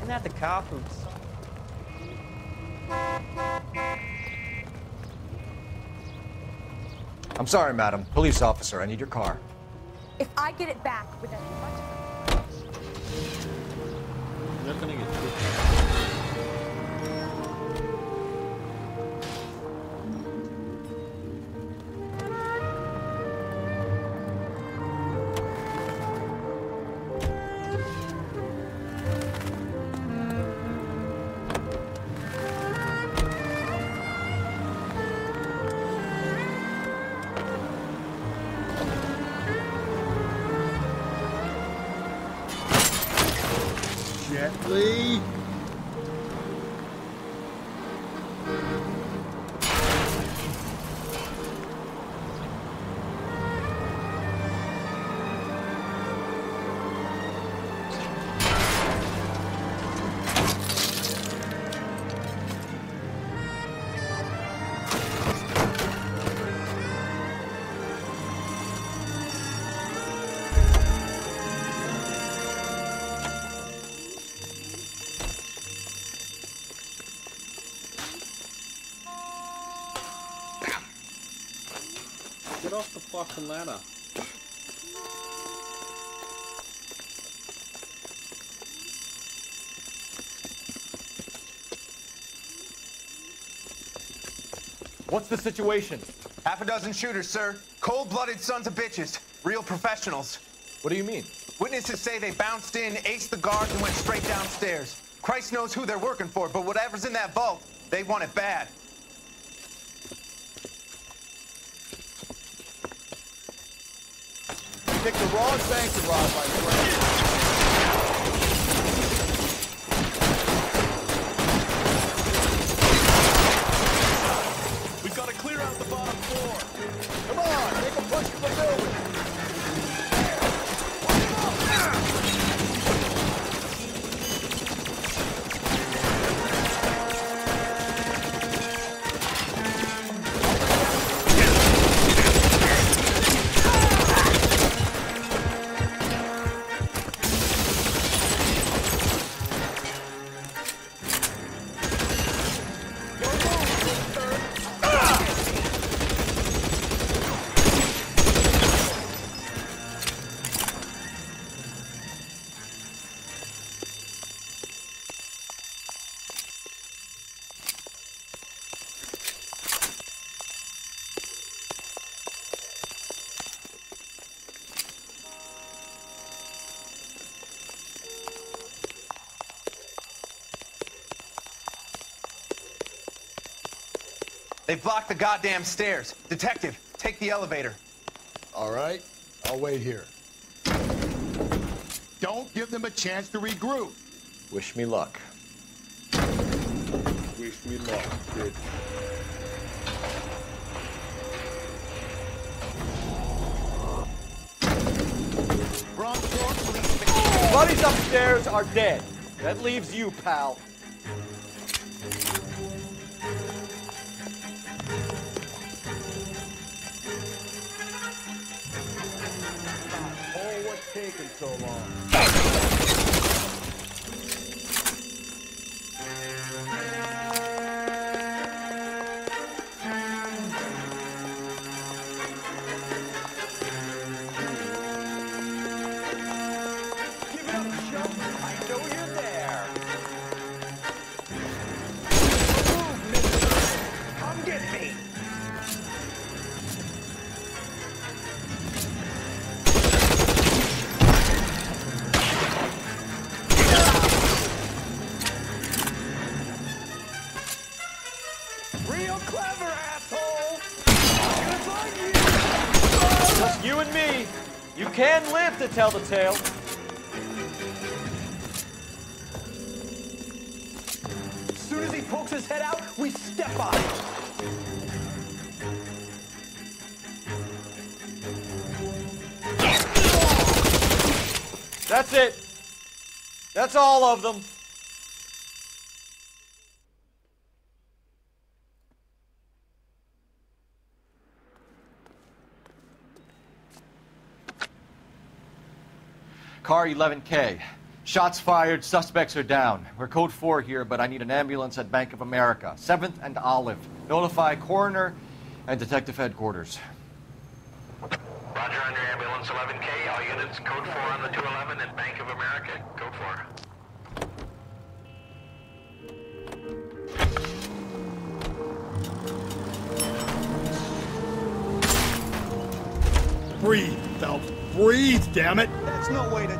Not the car hoops. I'm sorry, madam. Police officer, I need your car. If I get it back with as much... You're not gonna get Gently. Get off the fucking ladder. What's the situation? Half a dozen shooters, sir. Cold-blooded sons of bitches. Real professionals. What do you mean? Witnesses say they bounced in, aced the guards, and went straight downstairs. Christ knows who they're working for, but whatever's in that vault, they want it bad. Pick the wrong bank to rob, my friend. We've got to clear out the bottom floor. Come on, make a push for the building. They've blocked the goddamn stairs. Detective, take the elevator. All right, I'll wait here. Don't give them a chance to regroup. Wish me luck. Wish me luck, kid. Buddies upstairs are dead. That leaves you, pal. Oh, what's taking so long? Just you and me. You can live to tell the tale. As soon as he pokes his head out, we step on it. That's it. That's all of them. Car 11K. Shots fired, suspects are down. We're code 4 here, but I need an ambulance at Bank of America. 7th and Olive. Notify coroner and detective headquarters. Roger, under ambulance 11K. All units, code 4 on the 211 at Bank of America. Code 4. Breathe, Phelps. Breathe, damn it! That's no way to do it.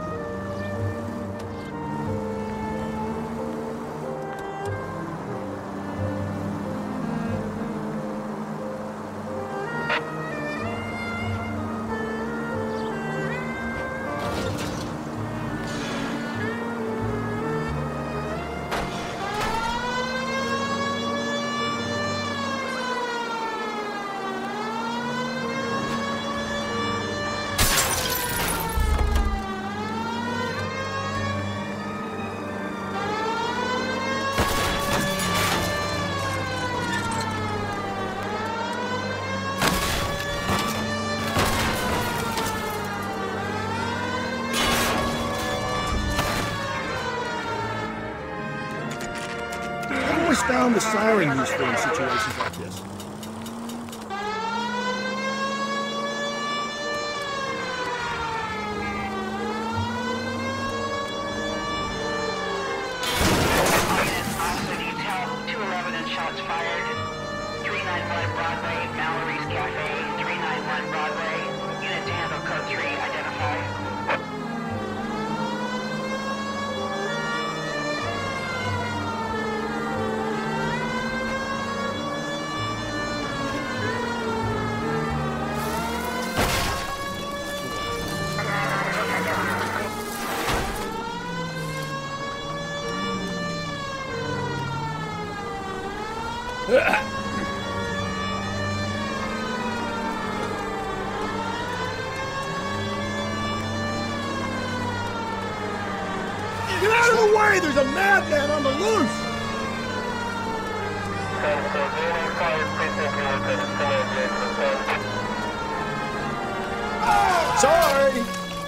I've always found the siren useful in situations like this. 211 and shots fired. 391 Broadway, Mallory's Cafe. 391 Broadway. Unit to handle code 3, identify. Get out of the way! There's a madman on the loose! Sorry!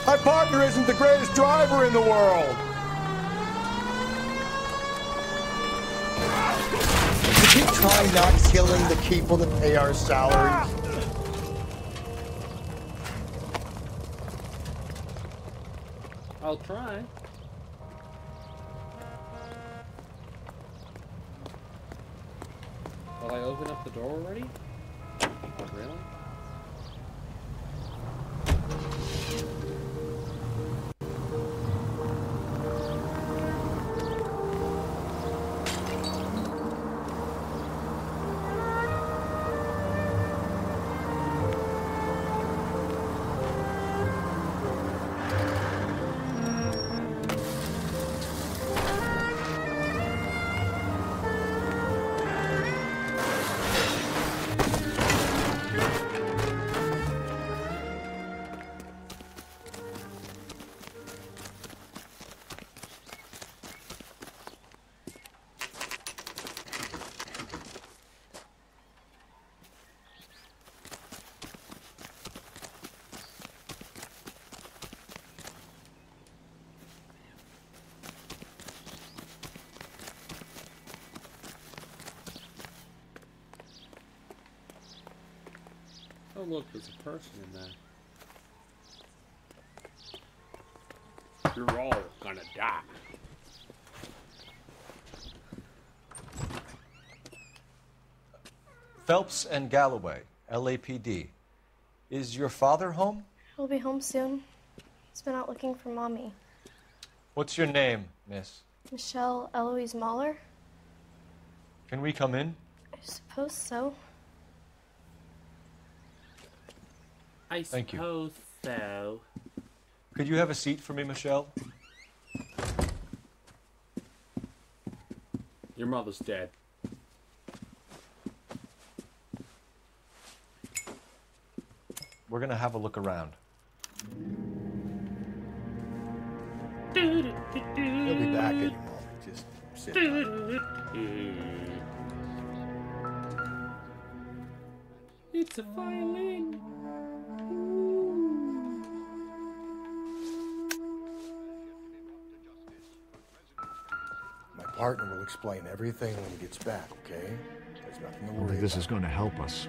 My partner isn't the greatest driver in the world! Could you try not killing the people that pay our salaries? I'll try. Will I open up the door already? Really? Oh look, there's a person in there. You're all gonna die. Phelps and Galloway, LAPD. Is your father home? He'll be home soon. He's been out looking for Mommy. What's your name, miss? Michelle Eloise Mahler? Can we come in? I suppose so. I Thank you. suppose so. Could you have a seat for me, Michelle? Your mother's dead. We're gonna have a look around. He'll be back any moment. Just sit down. It's a violin. My partner will explain everything when he gets back, okay? There's nothing to I worry think this about. is going to help us.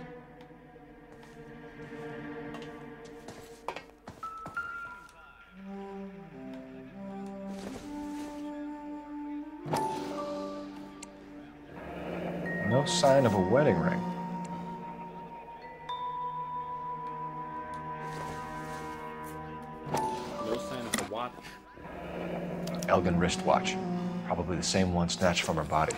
No sign of a wedding ring. No sign of a watch. Elgin wristwatch. Probably the same one snatched from her body.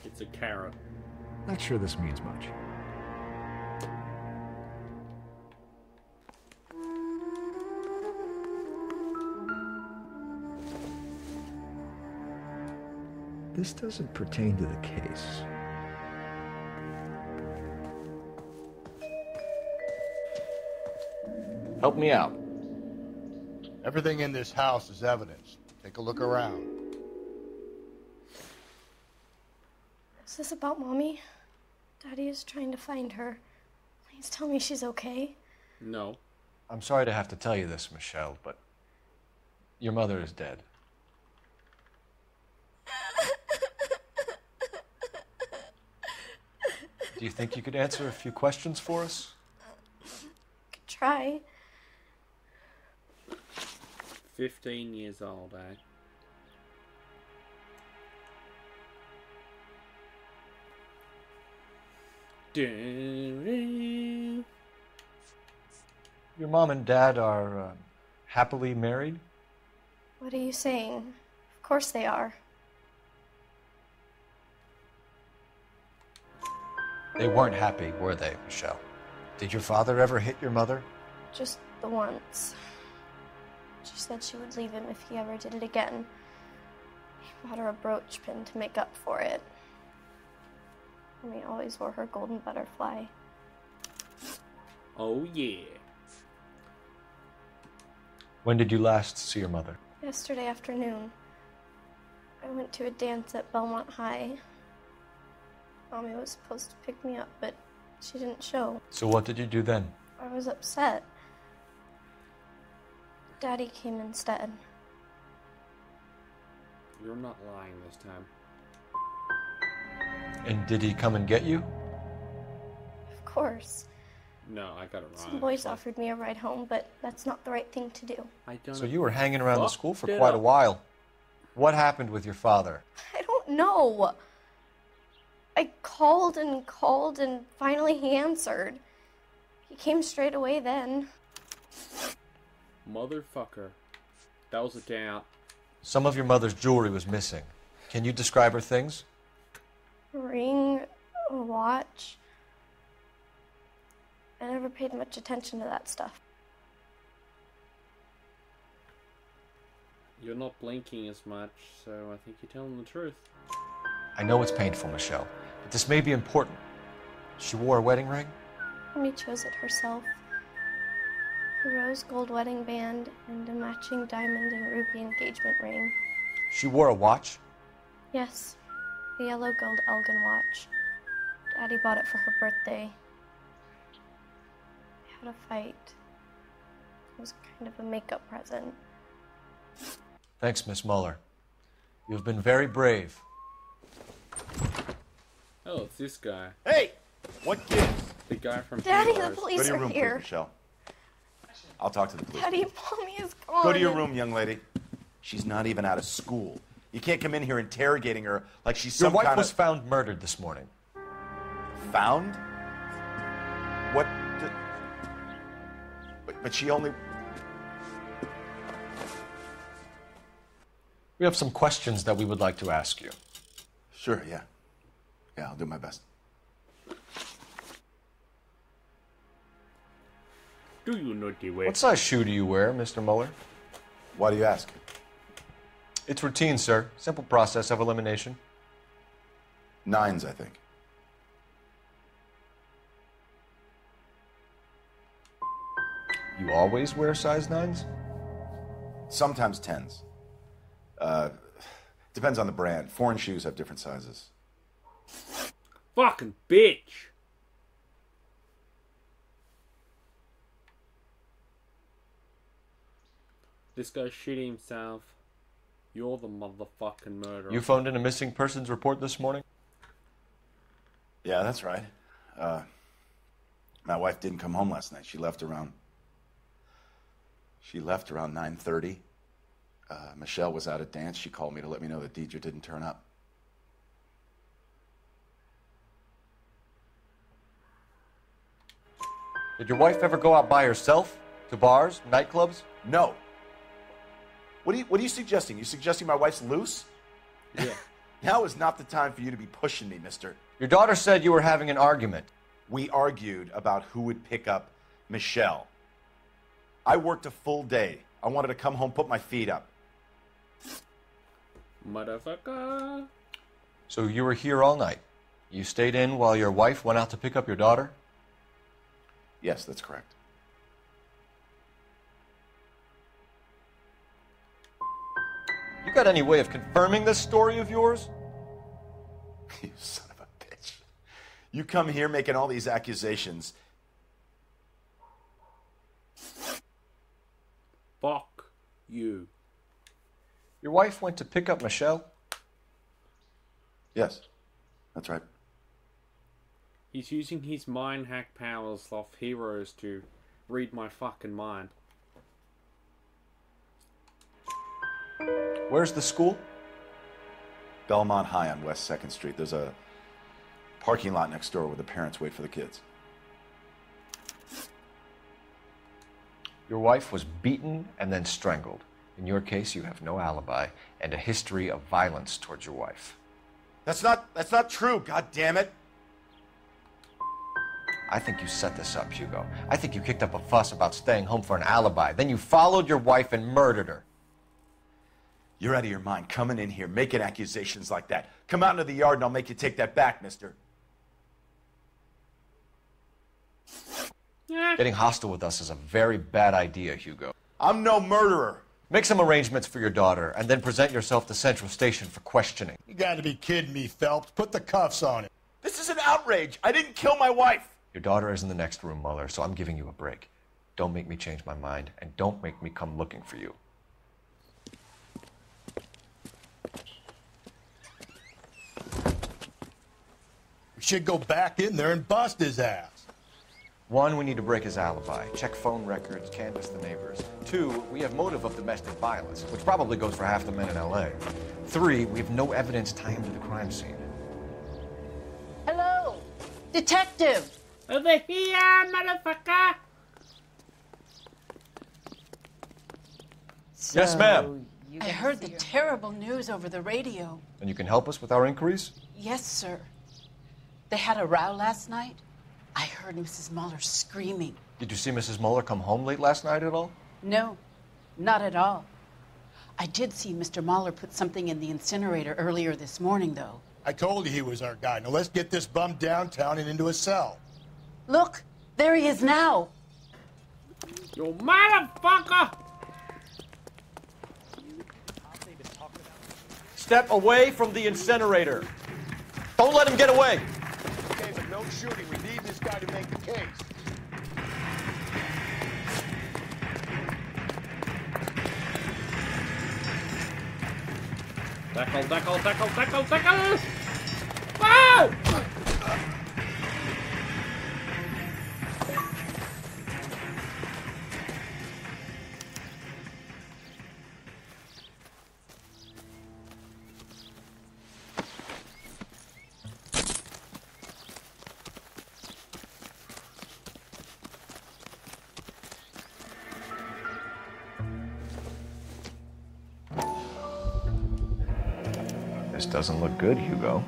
It's a carrot. Not sure this means much. This doesn't pertain to the case. Help me out. Everything in this house is evidence. Take a look around. Is this about Mommy? Daddy is trying to find her. Please tell me she's okay. No. I'm sorry to have to tell you this, Michelle, but your mother is dead. Do you think you could answer a few questions for us? Could try. 15 years old, eh? Your mom and dad are happily married? What are you saying? Of course they are. They weren't happy, were they, Michelle? Did your father ever hit your mother? Just the once. She said she would leave him if he ever did it again. He bought her a brooch pin to make up for it. And he always wore her golden butterfly. Oh, yeah. When did you last see your mother? Yesterday afternoon. I went to a dance at Belmont High. Mommy was supposed to pick me up, but she didn't show. So what did you do then? I was upset. Daddy came instead. You're not lying this time. And did he come and get you? Of course. No, I got it wrong. Some boys offered me a ride home, but that's not the right thing to do. I don't So you were hanging around the school for Fucked it quite a up. while. What happened with your father? I don't know. I called and finally he answered. He came straight away then. Motherfucker. That was a doubt. Some of your mother's jewelry was missing. Can you describe her things? A ring, a watch. I never paid much attention to that stuff. You're not blinking as much, so I think you're telling the truth. I know it's painful, Michelle, but this may be important. She wore a wedding ring? Mommy chose it herself. A rose gold wedding band and a matching diamond and ruby engagement ring. She wore a watch? Yes, a yellow gold Elgin watch. Daddy bought it for her birthday. We had a fight. It was kind of a makeup present. Thanks, Miss Muller. You've been very brave. Oh, it's this guy. Hey! What gives? The guy from Daddy, the Healers. police Go to your are room, here. please, Michelle. I'll talk to the police. Daddy, Mommy is gone. Go to your room, young lady. She's not even out of school. You can't come in here interrogating her like she's Your some wife kind was of... found murdered this morning. Found? What? But she only... We have some questions that we would like to ask you. Sure, yeah. Yeah, I'll do my best. Do you know the way? What size shoe do you wear, Mr. Muller? Why do you ask? It's routine, sir. Simple process of elimination. 9s, I think. You always wear size 9s? Sometimes 10s. Depends on the brand. Foreign shoes have different sizes. Fucking bitch! This guy shitting himself. You're the motherfucking murderer. You phoned in a missing persons report this morning? Yeah, that's right. My wife didn't come home last night. She left around 9:30. Michelle was out at dance. She called me to let me know that Deidre didn't turn up. Did your wife ever go out by herself? To bars, nightclubs? No. What are you suggesting? You suggesting my wife's loose? Yeah. Now is not the time for you to be pushing me, mister. Your daughter said you were having an argument. We argued about who would pick up Michelle. I worked a full day. I wanted to come home, put my feet up. Motherfucker. So you were here all night. You stayed in while your wife went out to pick up your daughter? Yes, that's correct. You got any way of confirming this story of yours? You son of a bitch. You come here making all these accusations. Fuck you. Your wife went to pick up Michelle? Yes, that's right. He's using his mind hack powers of heroes to read my fucking mind. Where's the school? Belmont High on West 2nd Street. There's a parking lot next door where the parents wait for the kids. Your wife was beaten and then strangled. In your case, you have no alibi and a history of violence towards your wife. That's not true, god damn it. I think you set this up, Hugo. I think you kicked up a fuss about staying home for an alibi. Then you followed your wife and murdered her. You're out of your mind coming in here making accusations like that. Come out into the yard and I'll make you take that back, mister. Getting hostile with us is a very bad idea, Hugo. I'm no murderer. Make some arrangements for your daughter and then present yourself to Central Station for questioning. You gotta be kidding me, Phelps. Put the cuffs on it. This is an outrage. I didn't kill my wife. Your daughter is in the next room, Muller, so I'm giving you a break. Don't make me change my mind, and don't make me come looking for you. We should go back in there and bust his ass. 1, we need to break his alibi. Check phone records, canvass the neighbors. 2, we have motive of domestic violence, which probably goes for half the men in L.A. 3, we have no evidence tying him to the crime scene. Hello, detective. Over here, motherfucker. Yes, ma'am. I heard the terrible news over the radio. And you can help us with our inquiries? Yes, sir. They had a row last night. I heard Mrs. Muller screaming. Did you see Mrs. Muller come home late last night at all? No, not at all. I did see Mr. Muller put something in the incinerator earlier this morning, though. I told you he was our guy. Now let's get this bum downtown and into a cell. Look, there he is now. You motherfucker! Step away from the incinerator. Don't let him get away. Okay, but no shooting. We need this guy to make the case. Tackle! Whoa! This doesn't look good, Hugo.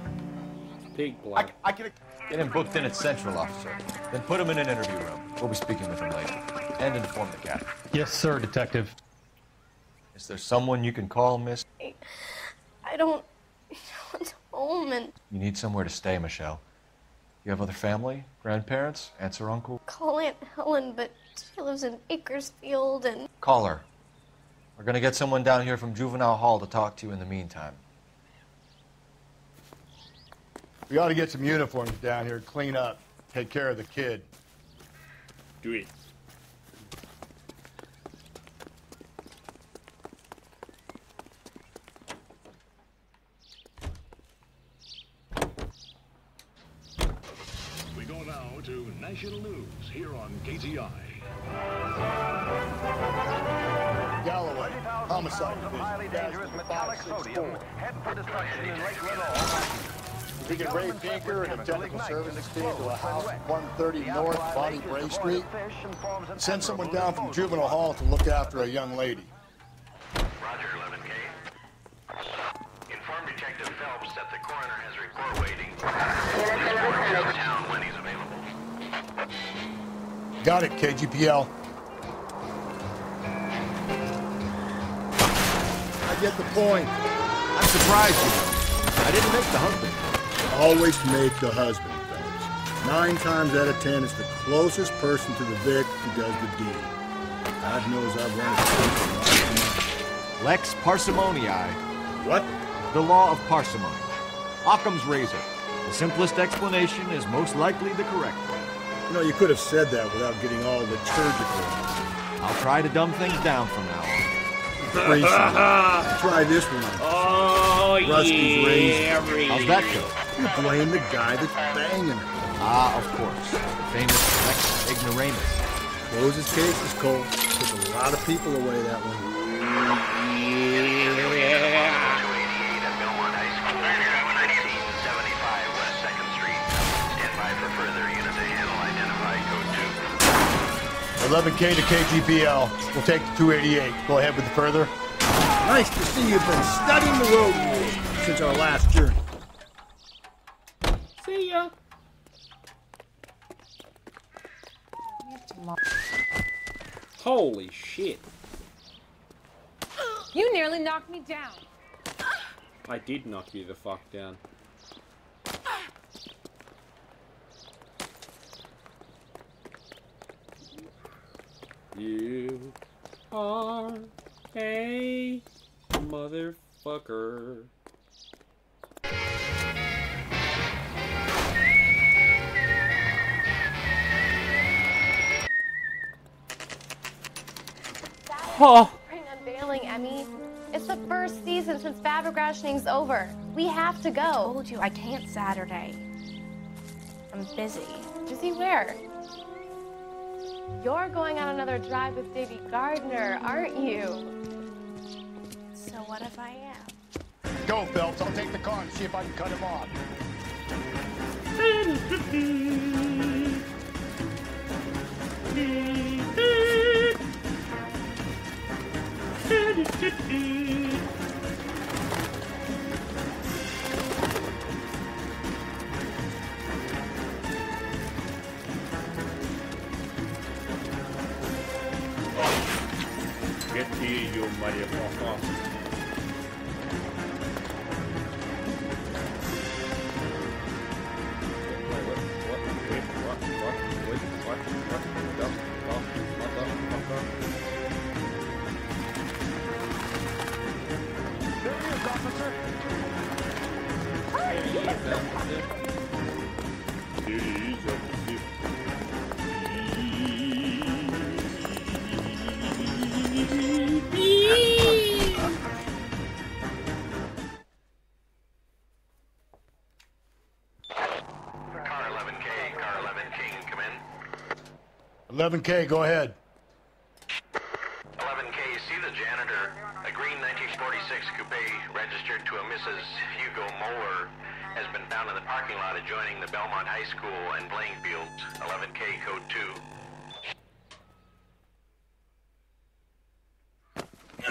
Pig blood. I can... Get him booked in at Central, officer. Then put him in an interview room. We'll be speaking with him later. And inform the captain. Yes, sir, detective. Is there someone you can call, miss? I don't want home and You need somewhere to stay, Michelle. You have other family? Grandparents? Aunts or uncle? call Aunt Helen, but she lives in Bakersfield and Call her. We're gonna get someone down here from Juvenile Hall to talk to you in the meantime. We ought to get some uniforms down here, clean up, take care of the kid. Do it. We go now to national news here on KTI. Galloway, homicide division. Highly dangerous metallic sodium. Head for destruction in Lake Lenore. We get Ray Pinker and a technical services team to a house at 130 North Bonnie Bray Street. Send someone down from Juvenile Hall to look after a young lady. Roger, 11K. Inform Detective Phelps that the coroner has a report waiting. He's in town when he's available. Got it, KGPL. I get the point. I'm surprised you. I didn't make the husband. Always make the husband, fellas. 9 times out of 10, it's the closest person to the Vic who does the deed. God knows I've run a Lex parsimonii. What? The law of parsimony. Occam's razor. The simplest explanation is most likely the correct one. You know, you could have said that without getting all liturgical. I'll try to dumb things down from now on. Try this one. Oh, Rusty's razor. How's that go? You blame the guy that's banging her. Ah, of course. Famous ex ignoramus. Closes cases, Cole. Took a lot of people away, that one. For further unit to handle, identify code 11K to KGBL. We'll take the 288. Go ahead with the further. Nice to see you've been studying the road rules since our last journey. See ya. Holy shit. You nearly knocked me down. I did knock you the fuck down. You are a motherfucker. Oh. Spring unveiling, Emmy. It's the first season since fabric rationing's over. We have to go. I told you I can't Saturday. I'm busy. Busy where? You're going on another drive with Davy Gardner, aren't you? So what if I am? Go, Phelps. I'll take the car and see if I can cut him off. Get here, you motherfucker. Car 11K, come in. 11K, go ahead. 11K, see the janitor. A green 1946 coupe registered to a Mrs. Hugo Moeller has been found in the parking lot adjoining the Belmont High School and playing fields. 11K, code 2.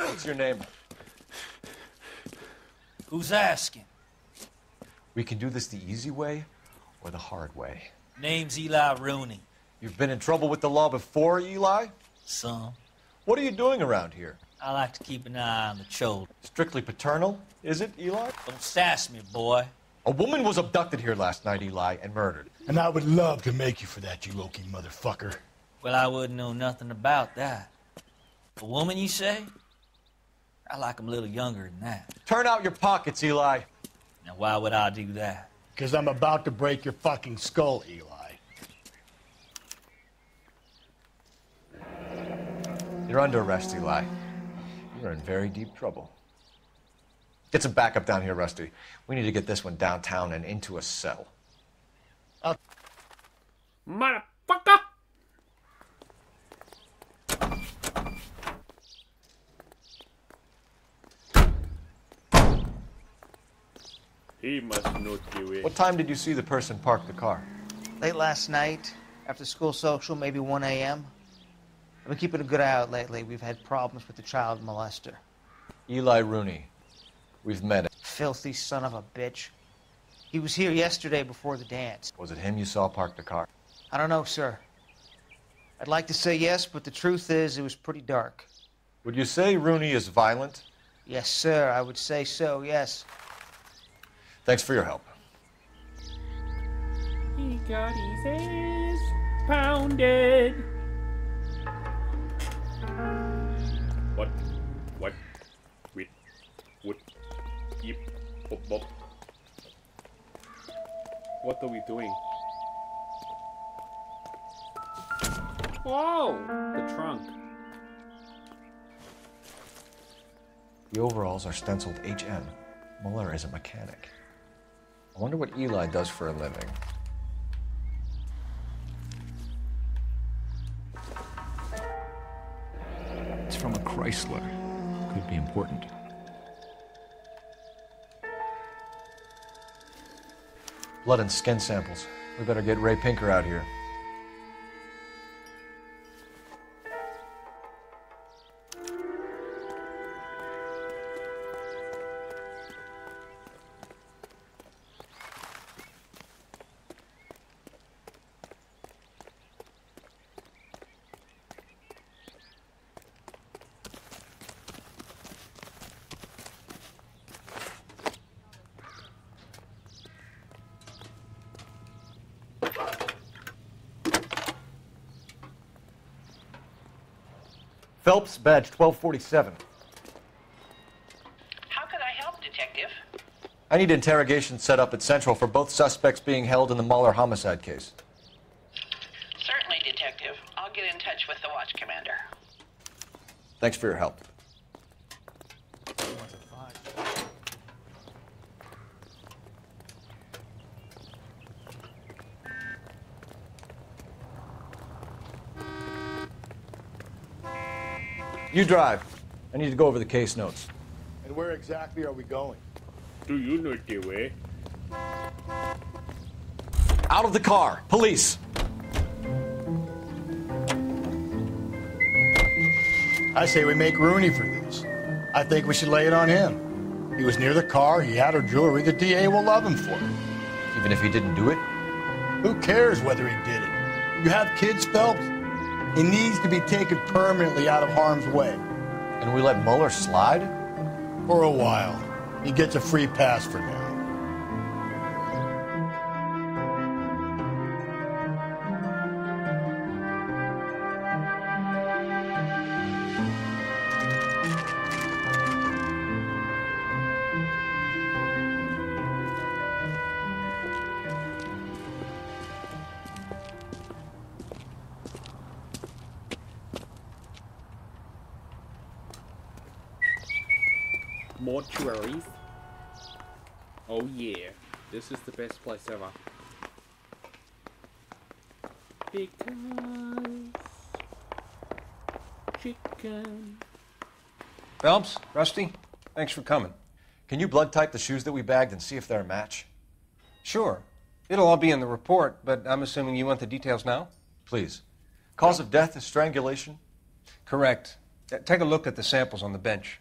What's your name? Who's asking? We can do this the easy way or the hard way. Name's Eli Rooney. You've been in trouble with the law before, Eli? Some. What are you doing around here? I like to keep an eye on the children. Strictly paternal, is it, Eli? Don't sass me, boy. A woman was abducted here last night, Eli, and murdered. And I would love to make you for that, you low-key motherfucker. Well, I wouldn't know nothing about that. A woman, you say? I like 'em a little younger than that. Turn out your pockets, Eli. Now, why would I do that? Because I'm about to break your fucking skull, Eli. You're under arrest, Eli. You're in very deep trouble. Get some backup down here, Rusty. We need to get this one downtown and into a cell. Motherfucker! He must not do it. What time did you see the person park the car? Late last night, after school social, maybe 1 a.m. I've been keeping a good eye out lately. We've had problems with the child molester. Eli Rooney. We've met him. Filthy son of a bitch. He was here yesterday before the dance. Was it him you saw park the car? I don't know, sir. I'd like to say yes, but the truth is it was pretty dark. Would you say Rooney is violent? Yes, sir. I would say so, yes. Thanks for your help. He got his ass pounded. What? Wait. What? Yep. Bop, bop. What are we doing? Whoa! The trunk. The overalls are stenciled HM. Muller is a mechanic. I wonder what Eli does for a living. It's from a Chrysler. Could be important. Blood and skin samples. We better get Ray Pinker out here. Phelps, badge 1247. How could I help, Detective? I need interrogation set up at Central for both suspects being held in the Muller homicide case. Certainly, Detective. I'll get in touch with the watch commander. Thanks for your help. You drive. I need to go over the case notes. And where exactly are we going? Do you know the way? Out of the car! Police! I say we make Rooney for this. I think we should lay it on him. He was near the car, he had her jewelry, the DA will love him for it. Even if he didn't do it? Who cares whether he did it? You have kids, Phelps? He needs to be taken permanently out of harm's way. And we let Muller slide? For a while. He gets a free pass for now. Mortuaries. Oh yeah, this is the best place ever. Because chicken. Phelps, Rusty, thanks for coming. Can you blood type the shoes that we bagged and see if they're a match? Sure. It'll all be in the report, but I'm assuming you want the details now? Please. Cause of death is strangulation? Correct. Take a look at the samples on the bench.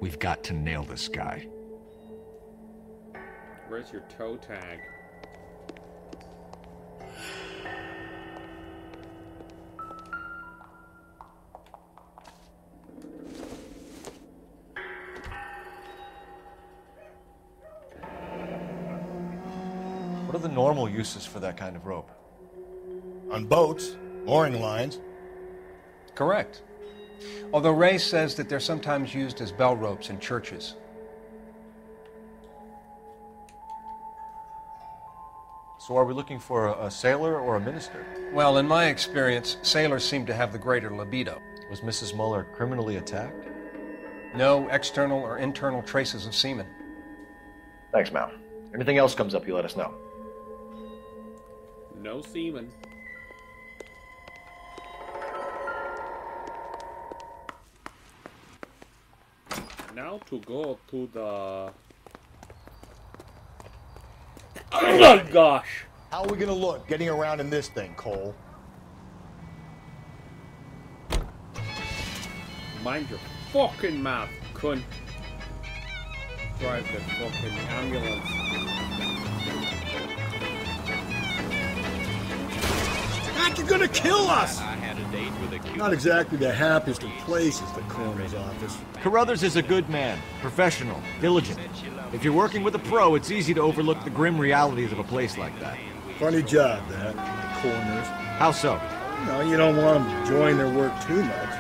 We've got to nail this guy. Where's your toe tag? What are the normal uses for that kind of rope? On boats, mooring lines. Correct. Although Ray says that they're sometimes used as bell ropes in churches. So are we looking for a sailor or a minister? Well, in my experience, sailors seem to have the greater libido. Was Mrs. Muller criminally attacked? No external or internal traces of semen. Thanks, Mal. Anything else comes up, you let us know. No semen. Now to go to the... Oh my gosh! How are we gonna look getting around in this thing, Cole? Mind your fucking mouth, cunt. Drive the fucking ambulance. Mac, you're gonna kill us! I had a date with a cute... Not exactly the happiest of places, the coroner's office. Carruthers is a good man, professional, diligent. If you're working with a pro, it's easy to overlook the grim realities of a place like that. Funny job, that, the coroner's. How so? No, you don't want them enjoying their work too much.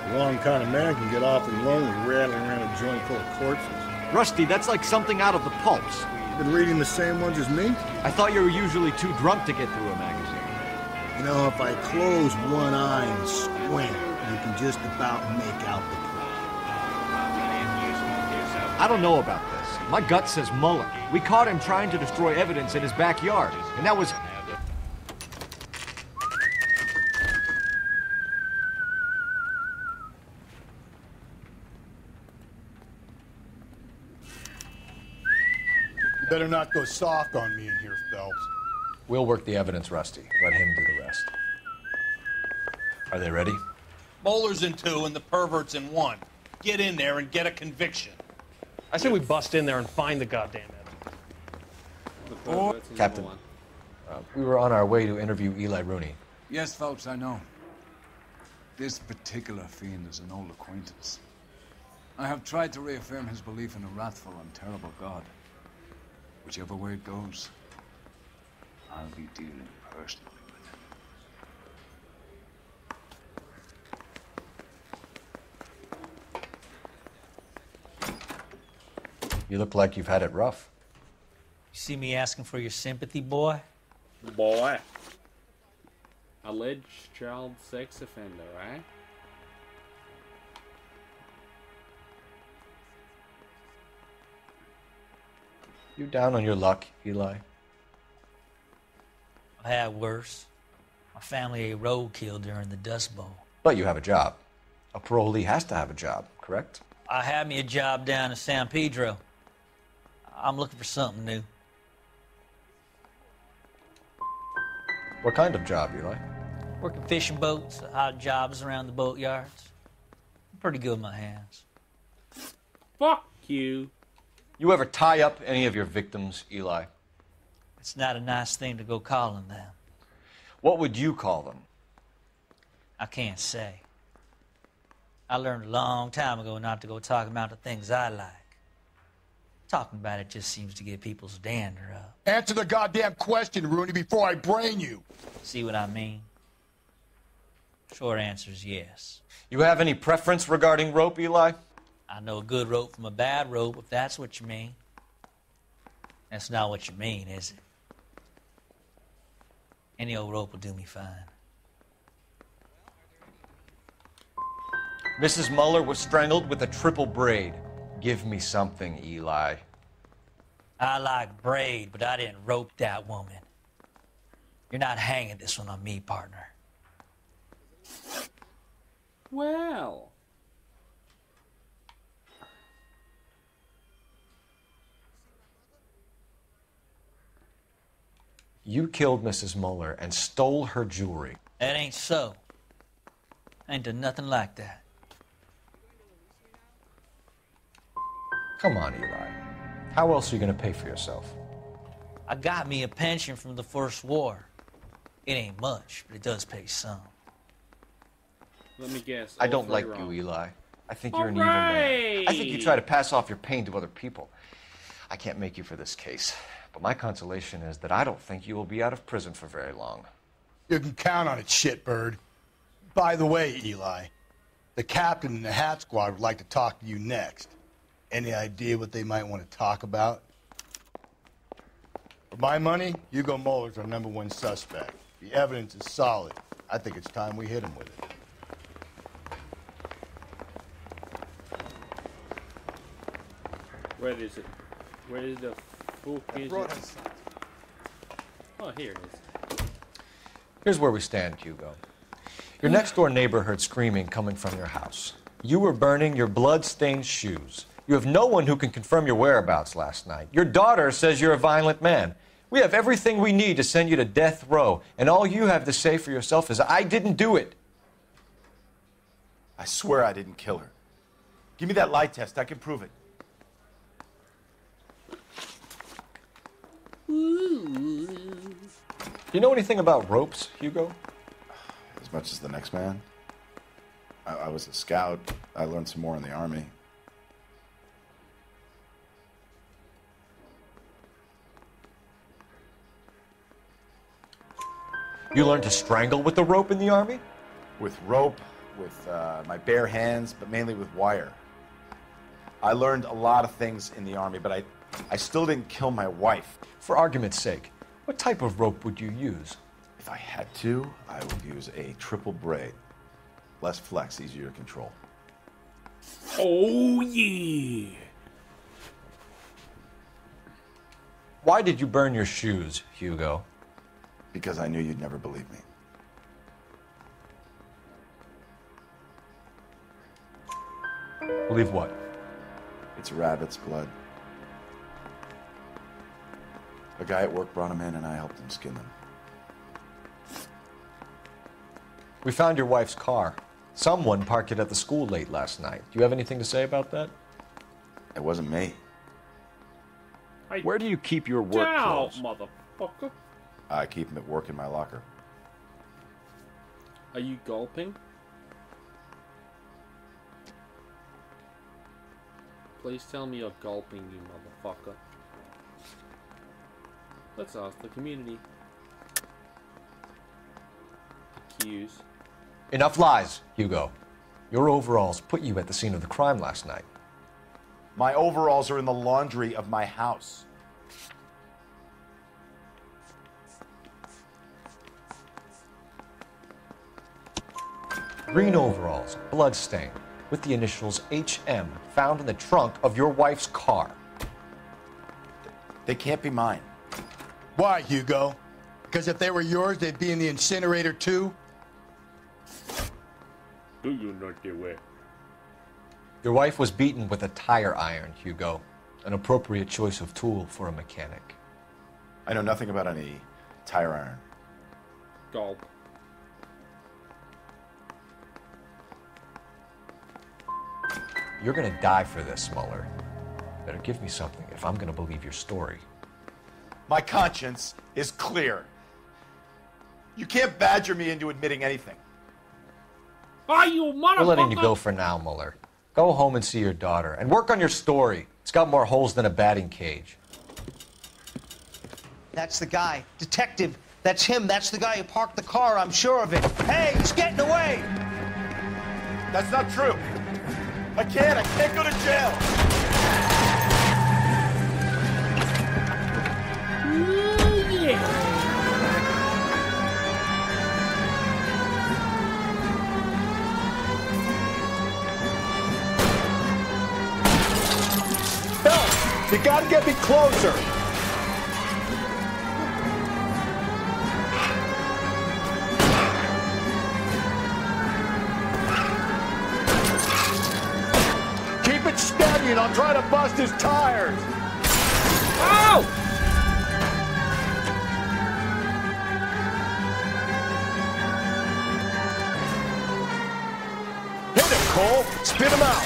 The wrong kind of man can get awfully lonely rattling around a joint full of corpses. Rusty, that's like something out of the pulps. Been reading the same ones as me? I thought you were usually too drunk to get through a magazine. You know, if I close one eye and squint, you can just about make out the plot. I don't know about this. My gut says Muller. We caught him trying to destroy evidence in his backyard, and that was... You better not go soft on me in here, Phelps. We'll work the evidence, Rusty. Let him do the rest. Are they ready? Moeller's in 2 and the pervert's in 1. Get in there and get a conviction. I say we bust in there and find the goddamn evidence. Captain, we were on our way to interview Eli Rooney. Yes, Phelps, I know. This particular fiend is an old acquaintance. I have tried to reaffirm his belief in a wrathful and terrible God. Whichever way it goes, I'll be dealing personally with him. You look like you've had it rough. You see me asking for your sympathy, boy? Boy. Alleged child sex offender, eh? You down on your luck, Eli? I've had worse. My family ate roadkill during the Dust Bowl. But you have a job. A parolee has to have a job, correct? I had me a job down in San Pedro. I'm looking for something new. What kind of job, Eli? Working fishing boats, odd jobs around the boatyards. I'm pretty good with my hands. Fuck you. You ever tie up any of your victims, Eli? It's not a nice thing to go calling them. What would you call them? I can't say. I learned a long time ago not to go talking about the things I like. Talking about it just seems to get people's dander up. Answer the goddamn question, Rooney, before I brain you. See what I mean? Short answer is yes. You have any preference regarding rope, Eli? I know a good rope from a bad rope, if that's what you mean. That's not what you mean, is it? Any old rope will do me fine. Mrs. Muller was strangled with a triple braid. Give me something, Eli. I like braid, but I didn't rope that woman. You're not hanging this one on me, partner. Well. You killed Mrs. Muller and stole her jewelry. That ain't so. I ain't done nothing like that. Come on, Eli. How else are you going to pay for yourself? I got me a pension from the First War. It ain't much, but it does pay some. Let me guess. I don't like wrong. you, Eli. I think you're an evil man. I think you try to pass off your pain to other people. I can't make you for this case, but my consolation is that I don't think you will be out of prison for very long. You can count on it, shitbird. By the way, Eli, the captain and the Hat Squad would like to talk to you next. Any idea what they might want to talk about? For my money, Hugo Muller's our #1 suspect. The evidence is solid. I think it's time we hit him with it. Where is it? Where is the fuck is it? Oh, here it is. Here's where we stand, Hugo. Your next-door neighbor heard screaming coming from your house. You were burning your blood-stained shoes. You have no one who can confirm your whereabouts last night. Your daughter says you're a violent man. We have everything we need to send you to death row, and all you have to say for yourself is, I didn't do it. I swear I didn't kill her. Give me that lie test. I can prove it. Do you know anything about ropes, Hugo? As much as the next man. I was a scout. I learned some more in the Army. You learned to strangle with the rope in the Army? With rope, with my bare hands, but mainly with wire. I learned a lot of things in the Army, but I still didn't kill my wife. For argument's sake, what type of rope would you use? If I had to, I would use a triple braid. Less flex, easier to control. Oh, yeah. Why did you burn your shoes, Hugo? Because I knew you'd never believe me. Believe what? It's rabbit's blood. A guy at work brought him in and I helped him skin them. We found your wife's car. Someone parked it at the school late last night. Do you have anything to say about that? It wasn't me. Where do you keep your work clothes? Motherfucker. I keep them at work in my locker. Are you gulping? Please tell me you're gulping, you motherfucker. Let's ask the community. Accuse. Enough lies, Hugo. Your overalls put you at the scene of the crime last night. My overalls are in the laundry of my house. Green overalls, bloodstained, with the initials HM found in the trunk of your wife's car. They can't be mine. Why, Hugo? Because if they were yours, they'd be in the incinerator too? Do you not do it? Your wife was beaten with a tire iron, Hugo. An appropriate choice of tool for a mechanic. I know nothing about any tire iron. Gulp. You're gonna die for this, Mueller. Better give me something if I'm gonna believe your story. My conscience is clear. You can't badger me into admitting anything. Are you motherfucker? We're letting you go for now, Mueller. Go home and see your daughter, and work on your story. It's got more holes than a batting cage. That's the guy. Detective, that's him. That's the guy who parked the car, I'm sure of it. Hey, he's getting away! That's not true. I can't go to jail. Ooh, yeah. You gotta get me closer! Keep it steady and I'll try to bust his tires! Oh! Hit him, Cole! Spit him out!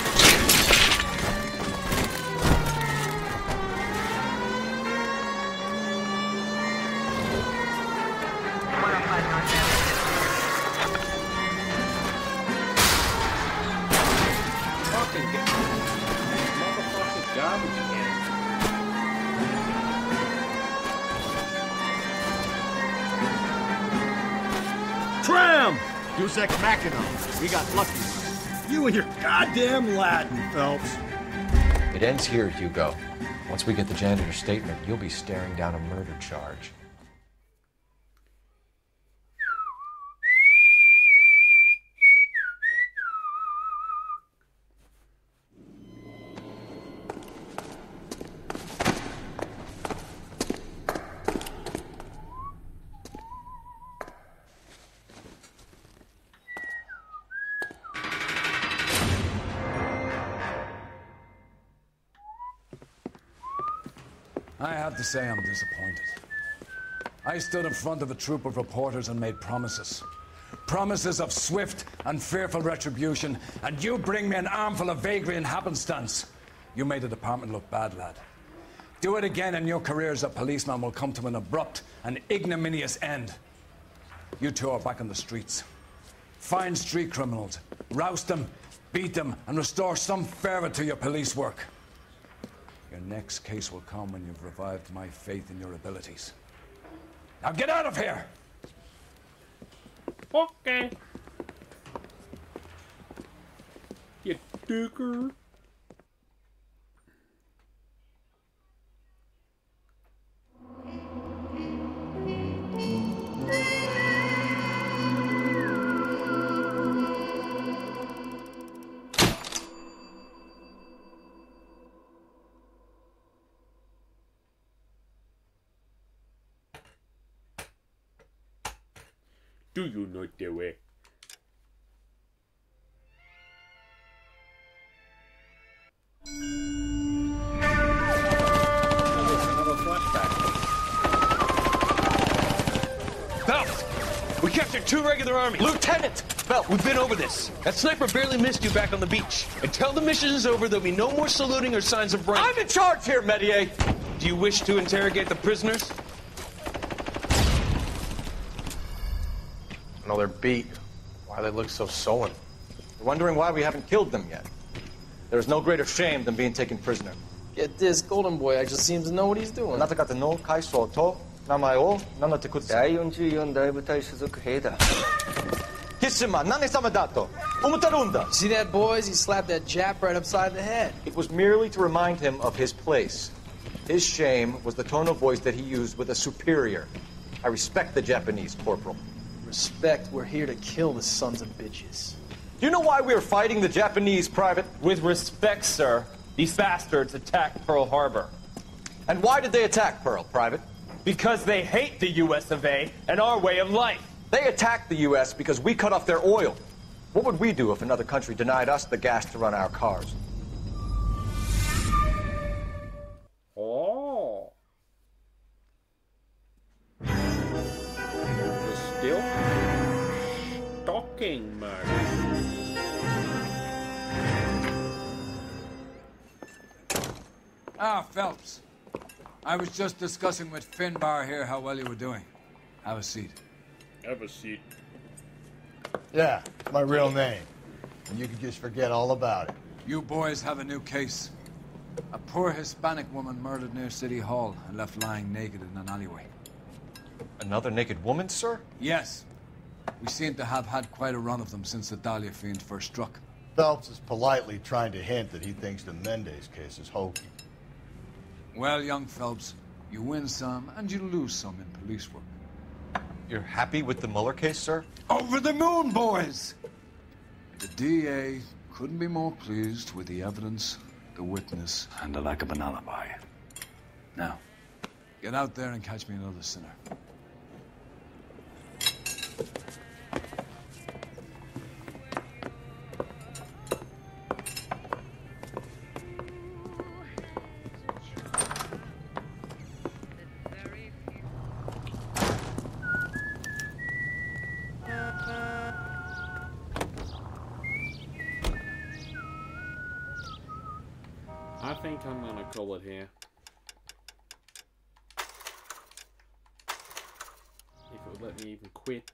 Tram! Deus Ex Machina. We got lucky. You and your goddamn Latin, Phelps. It ends here, Hugo. Once we get the janitor's statement, you'll be staring down a murder charge. I have to say I'm disappointed. I stood in front of a troop of reporters and made promises. Promises of swift and fearful retribution, and you bring me an armful of vagary and happenstance. You made the department look bad, lad. Do it again and your career as a policeman will come to an abrupt and ignominious end. You two are back on the streets. Find street criminals, roust them, beat them, and restore some fervor to your police work. Your next case will come when you've revived my faith in your abilities. Now get out of here! Okay. You dooker. Do you not do it? Another flashback. Phelps! We captured 2 regular army. Lieutenant! Phelps, we've been over this. That sniper barely missed you back on the beach. Until the mission is over, there'll be no more saluting or signs of rank. I'm in charge here, Medier! Do you wish to interrogate the prisoners? No, they're beat. Why they look so sullen? You're wondering why we haven't killed them yet. There's no greater shame than being taken prisoner. Get this, Golden Boy actually seems to know what he's doing. See that, boys? He slapped that Jap right upside the head. It was merely to remind him of his place. His shame was the tone of voice that he used with a superior. I respect the Japanese, Corporal. Respect, we're here to kill the sons of bitches. Do you know why we are fighting the Japanese, Private? With respect, sir, these bastards attacked Pearl Harbor. And why did they attack Pearl, Private? Because they hate the US of A and our way of life. They attacked the U.S. because we cut off their oil. What would we do if another country denied us the gas to run our cars? Oh. The still stalking murder. Ah, Phelps. I was just discussing with Finbar here how well you were doing. Have a seat. Have a seat. Yeah, it's my real name. And you can just forget all about it. You boys have a new case. A poor Hispanic woman murdered near City Hall and left lying naked in an alleyway. Another naked woman, sir? Yes. We seem to have had quite a run of them since the Dahlia fiend first struck. Phelps is politely trying to hint that he thinks the Mendez case is hokey. Well, young Phelps, you win some and you lose some in police work. You're happy with the Mueller case, sir? Over the moon, boys! The DA couldn't be more pleased with the evidence, the witness, and the lack of an alibi. Now, get out there and catch me another sinner. I think I'm gonna call it here. If it would let me even quit.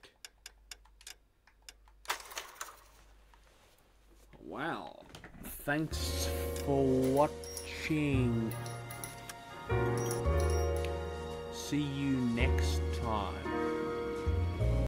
Wow. Thanks for watching. See you next time.